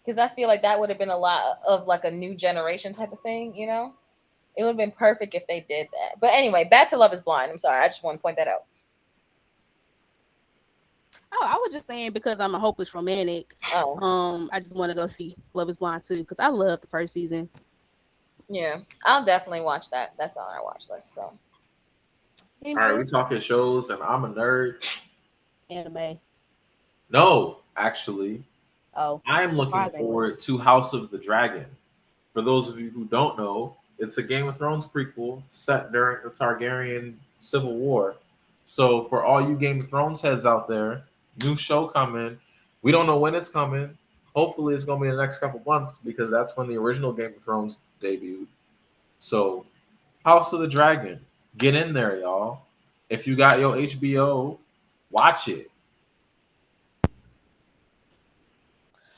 Speaker 2: Because I feel like that would have been a lot of like a new generation type of thing, It would have been perfect if they did that. But anyway, back to Love Is Blind. I'm sorry. I just want to point that out.
Speaker 3: Oh, I was just saying because I'm a hopeless romantic. I just want to go see Love Is Blind too because I love the first season.
Speaker 2: Yeah, I'll definitely watch that. That's on our watch list. So,
Speaker 4: all right, we talking shows, and I'm a nerd.
Speaker 3: anime.
Speaker 4: No, actually,
Speaker 3: Oh,
Speaker 4: I'm looking
Speaker 3: surprisingly.
Speaker 4: forward to House of the Dragon. For those of you who don't know, it's a Game of Thrones prequel set during the Targaryen Civil War. So for all you Game of Thrones heads out there, new show coming. We don't know when it's coming. Hopefully it's gonna be in the next couple months because that's when the original Game of Thrones debuted. So House of the Dragon, get in there, y'all. If you got your HBO, watch it.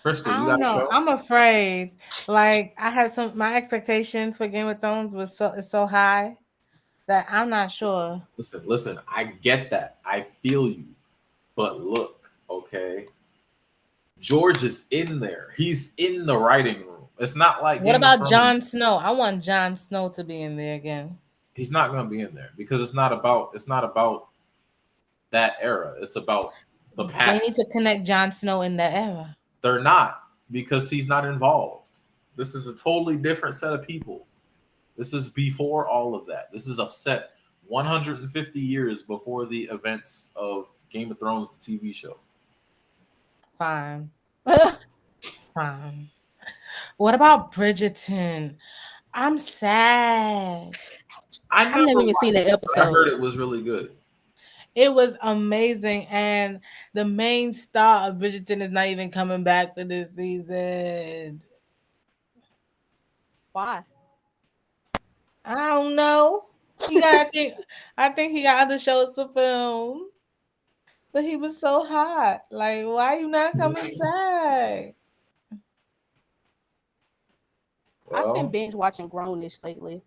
Speaker 4: Crystal,
Speaker 5: I
Speaker 4: you
Speaker 5: don't
Speaker 4: got a
Speaker 5: know.
Speaker 4: show?
Speaker 5: I'm afraid. Like I had my expectations for Game of Thrones was so high that I'm not sure.
Speaker 4: Listen, I get that. I feel you. But look, okay. George is in there. He's in the writing room. It's not like
Speaker 5: What
Speaker 4: Game of
Speaker 5: about
Speaker 4: Thrones.
Speaker 5: Jon Snow? I want Jon Snow to be in there again.
Speaker 4: He's not going to be in there because it's not about that era. It's about the past.
Speaker 5: They need to connect Jon Snow in that era.
Speaker 4: They're not because he's not involved. This is a totally different set of people. This is before all of that. This is a set 150 years before the events of Game of Thrones, the TV show.
Speaker 5: Fine. Fine. What about Bridgerton? I'm sad.
Speaker 3: I've never even seen that episode.
Speaker 4: I heard it was really good.
Speaker 5: It was amazing, and the main star of Bridgerton is not even coming back for this season.
Speaker 3: Why?
Speaker 5: I don't know. I think he got other shows to film. But he was so hot. Like, why are you not coming back?
Speaker 4: Well,
Speaker 3: I've been binge watching Grownish lately.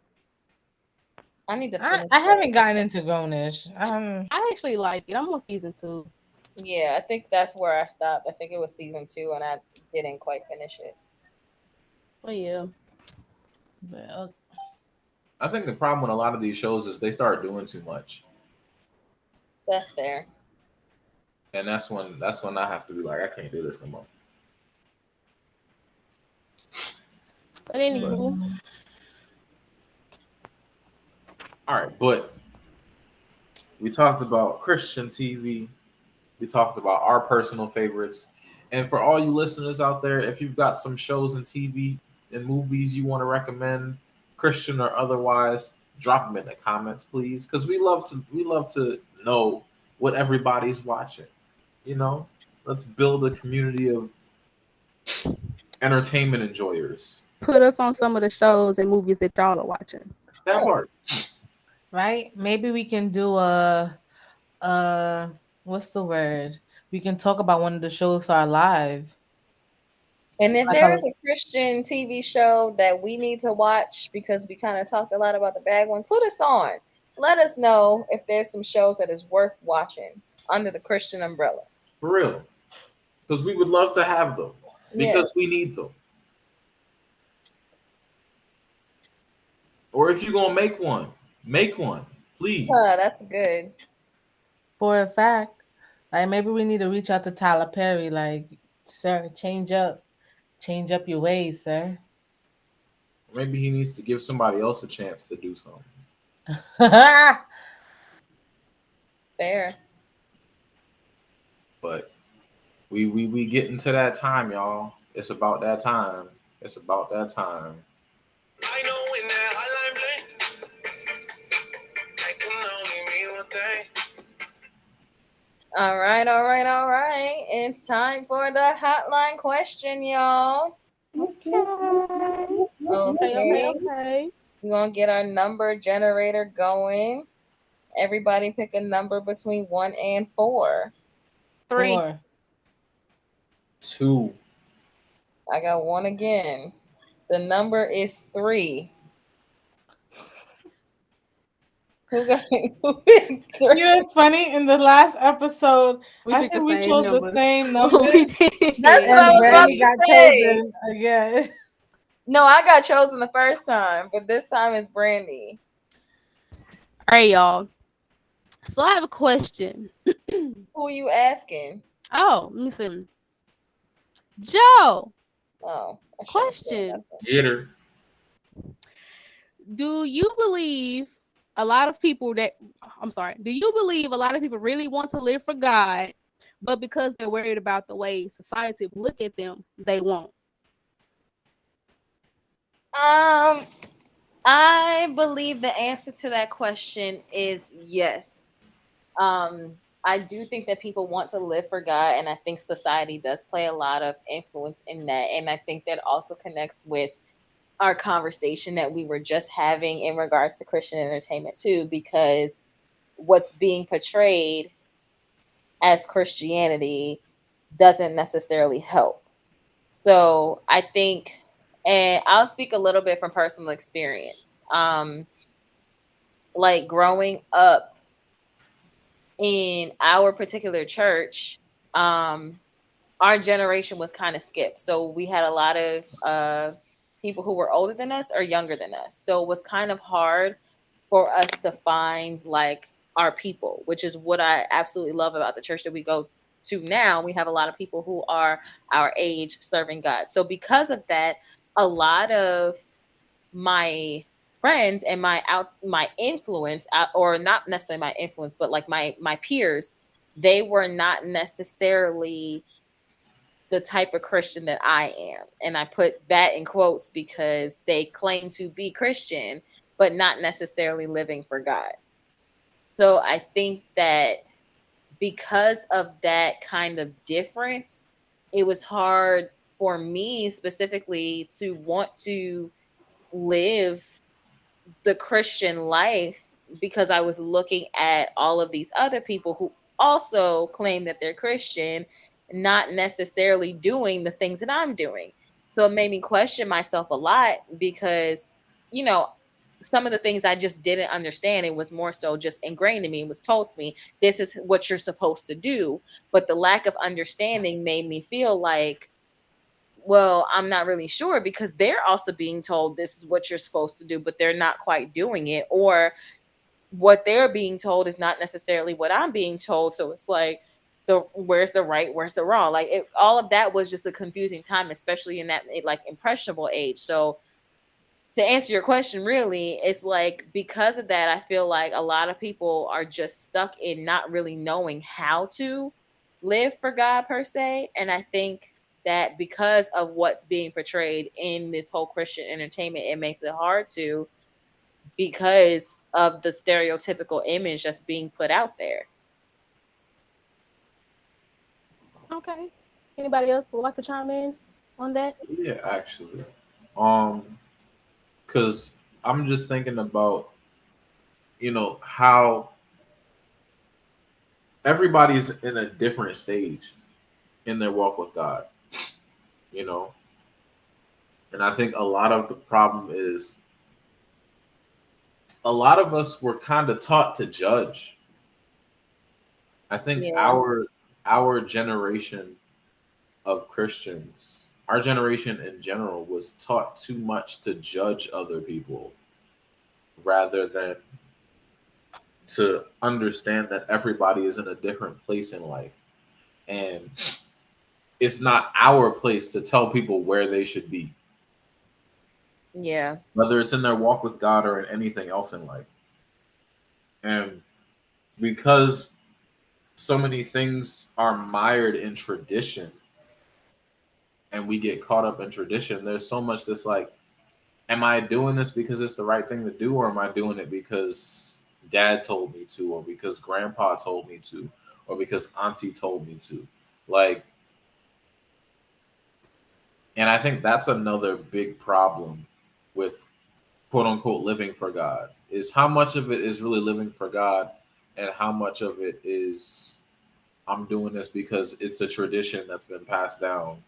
Speaker 2: I need to finish
Speaker 5: I haven't gotten into Grownish.
Speaker 3: I actually like it. I'm on season 2.
Speaker 2: Yeah, I think that's where I stopped. I think it was season 2 and I didn't quite finish it.
Speaker 3: Well, yeah.
Speaker 5: Well,
Speaker 4: I think the problem with a lot of these shows is they start doing too much.
Speaker 2: That's fair.
Speaker 4: And that's when I have to be like, I can't do this no more.
Speaker 3: But anywho.
Speaker 4: All right, but we talked about Christian TV. We talked about our personal favorites. And for all you listeners out there, if you've got some shows and TV and movies you want to recommend, Christian or otherwise, drop them in the comments, please. Because we love to know what everybody's watching. You know, let's build a community of entertainment enjoyers.
Speaker 3: Put us on some of the shows and movies that y'all are watching.
Speaker 4: That part.
Speaker 5: Right? Maybe we can do what's the word? We can talk about one of the shows for our live.
Speaker 2: And if there's a Christian TV show that we need to watch because we kind of talked a lot about the bad ones, put us on. Let us know if there's some shows that is worth watching under the Christian umbrella.
Speaker 4: For real. Because we would love to have them. Because we need them. Or if you're going to make one, please.
Speaker 2: That's good.
Speaker 5: For a fact. Like, maybe we need to reach out to Tyler Perry. Like, sir, change up your ways, sir.
Speaker 4: Maybe he needs to give somebody else a chance to do something.
Speaker 2: Fair.
Speaker 4: But we get into that time, y'all. It's about that time. It's about that time. I know when that hotline blink, I can only mean one thing.
Speaker 2: All right. It's time for the hotline question, y'all. Okay. We're going to get our number generator going. Everybody pick a number between 1 and 4.
Speaker 3: 3.
Speaker 4: 2.
Speaker 2: I got 1 again. The number is 3. Who got 3?
Speaker 5: You know, it's funny. In the last episode, I think we chose the same number.
Speaker 2: That's what Brandy
Speaker 5: got chosen again.
Speaker 2: No, I got chosen the first time, but this time it's Brandy.
Speaker 3: All right, y'all. So I have a question.
Speaker 2: Who are you asking?
Speaker 3: Oh, listen. Joe.
Speaker 2: Oh,
Speaker 3: question.
Speaker 4: Get her.
Speaker 3: Do you believe a lot of people really want to live for God But because they're worried about the way society look at them, they won't.
Speaker 2: I believe the answer to that question is yes. I do think that people want to live for God, and I think society does play a lot of influence in that. And I think that also connects with our conversation that we were just having in regards to Christian entertainment too, because what's being portrayed as Christianity doesn't necessarily help. So I think, and I'll speak a little bit from personal experience. Like growing up in our particular church, our generation was kind of skipped. So we had a lot of people who were older than us or younger than us. So it was kind of hard for us to find like our people, which is what I absolutely love about the church that we go to now. We have a lot of people who are our age serving God. So because of that, a lot of my friends and my influence, or not necessarily my influence, but like my peers, they were not necessarily the type of Christian that I am. And I put that in quotes because they claim to be Christian, but not necessarily living for God. So I think that because of that kind of difference, it was hard for me specifically to want to live the Christian life because I was looking at all of these other people who also claim that they're Christian, not necessarily doing the things that I'm doing. So it made me question myself a lot because, you know, some of the things I just didn't understand. It was more so just ingrained in me. It was told to me, this is what you're supposed to do. But the lack of understanding made me feel like, well, I'm not really sure because they're also being told this is what you're supposed to do, but they're not quite doing it. Or what they're being told is not necessarily what I'm being told. So it's like, where's the right, where's the wrong? Like all of that was just a confusing time, especially in that like impressionable age. So to answer your question, really, it's like because of that, I feel like a lot of people are just stuck in not really knowing how to live for God per se. And I think that because of what's being portrayed in this whole Christian entertainment, it makes it hard to because of the stereotypical image that's being put out there.
Speaker 3: Okay. Anybody else would like to chime in on that?
Speaker 4: Yeah, actually. Because I'm just thinking about, how everybody's in a different stage in their walk with God, you know? And I think a lot of the problem is a lot of us were kind of taught to judge. I think
Speaker 2: Yeah.
Speaker 4: our generation of Christians, our generation in general, was taught too much to judge other people rather than to understand that everybody is in a different place in life. And it's not our place to tell people where they should be,
Speaker 2: Yeah.
Speaker 4: whether it's in their walk with God or in anything else in life. And because so many things are mired in tradition and we get caught up in tradition, there's so much that's like, am I doing this because it's the right thing to do, or am I doing it because dad told me to, or because grandpa told me to, or because auntie told me to? Like, and I think that's another big problem with quote unquote living for God is how much of it is really living for God and how much of it is I'm doing this because it's a tradition that's been passed down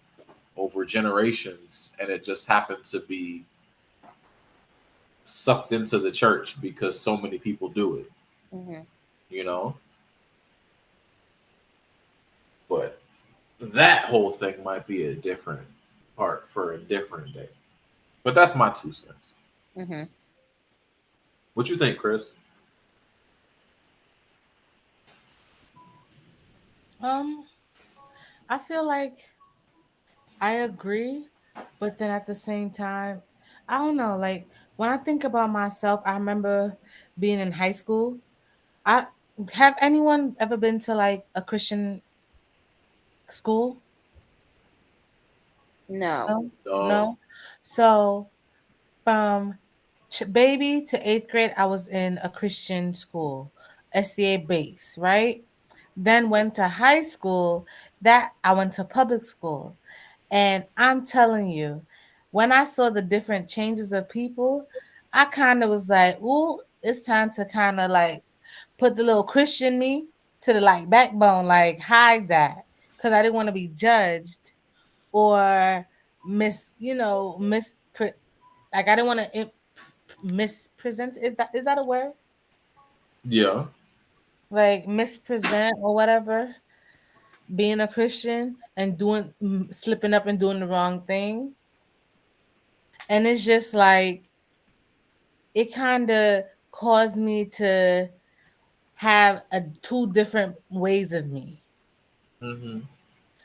Speaker 4: over generations and it just happened to be sucked into the church because so many people do it,
Speaker 2: Mm-hmm.
Speaker 4: you know? But that whole thing might be a different part for a different day. But that's my 2 cents.
Speaker 2: Mm-hmm.
Speaker 4: What you think, Chris?
Speaker 5: Um, I feel like I agree, but then at the same time, I don't know. Like when I think about myself, I remember being in high school. I have anyone ever been to like a Christian? school?
Speaker 2: No.
Speaker 5: No. So from baby to 8th grade, I was in a Christian school, SDA base, right? Then went to high school. That I went to public school, and I'm telling you, when I saw the different changes of people, I kind of was like, "Ooh, it's time to kind of like put the little Christian me to the like backbone, like hide that, because I didn't want to be judged or like I didn't want to mispresent. Is that a word?
Speaker 4: Yeah.
Speaker 5: Like mispresent or whatever. Being a Christian and slipping up and doing the wrong thing, and it's just like it kind of caused me to have two different ways of me.
Speaker 4: Mm-hmm.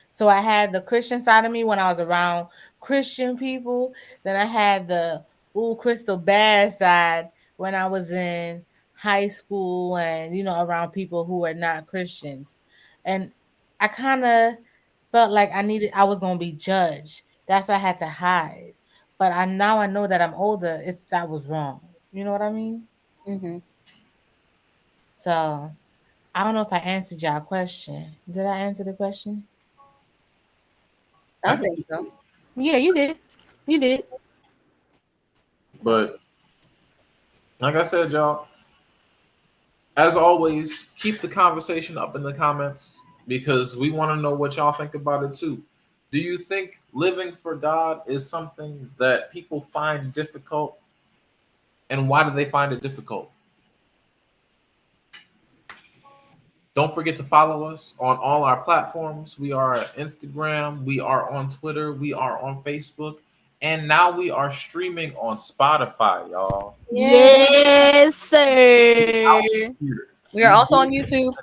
Speaker 5: So I had the Christian side of me when I was around Christian people. Then I had the crystal bad side when I was in high school and around people who were not Christians. And I kind of felt like I was gonna be judged. That's why I had to hide. But now I know that I'm older. That was wrong. You know what I mean?
Speaker 2: Mm-hmm.
Speaker 5: So I don't know if I answered y'all question. Did I answer the question?
Speaker 2: I think so.
Speaker 3: Yeah, you did. You did.
Speaker 4: But like I said, y'all, as always, keep the conversation up in the comments because we want to know what y'all think about it too. Do you think living for God is something that people find difficult? And why do they find it difficult? Don't forget to follow us on all our platforms. We are on Instagram, we are on Twitter, we are on Facebook, and now we are streaming on Spotify, y'all.
Speaker 3: Yes, sir.
Speaker 2: We are also on YouTube.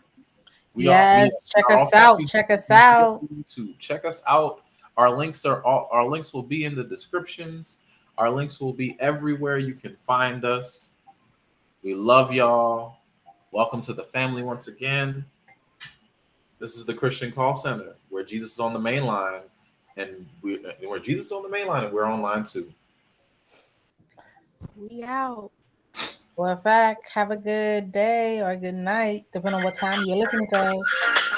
Speaker 5: Yes, check us out. Check us out.
Speaker 4: YouTube. Check us out. Our links will be in the descriptions. Our links will be everywhere you can find us. We love y'all. Welcome to the family once again. This is the Christian Call Center where Jesus is on the main line, and where Jesus is on the main line, and we're on line too.
Speaker 3: We out.
Speaker 5: Well, in fact, have a good day or a good night, depending on what time you're listening to us.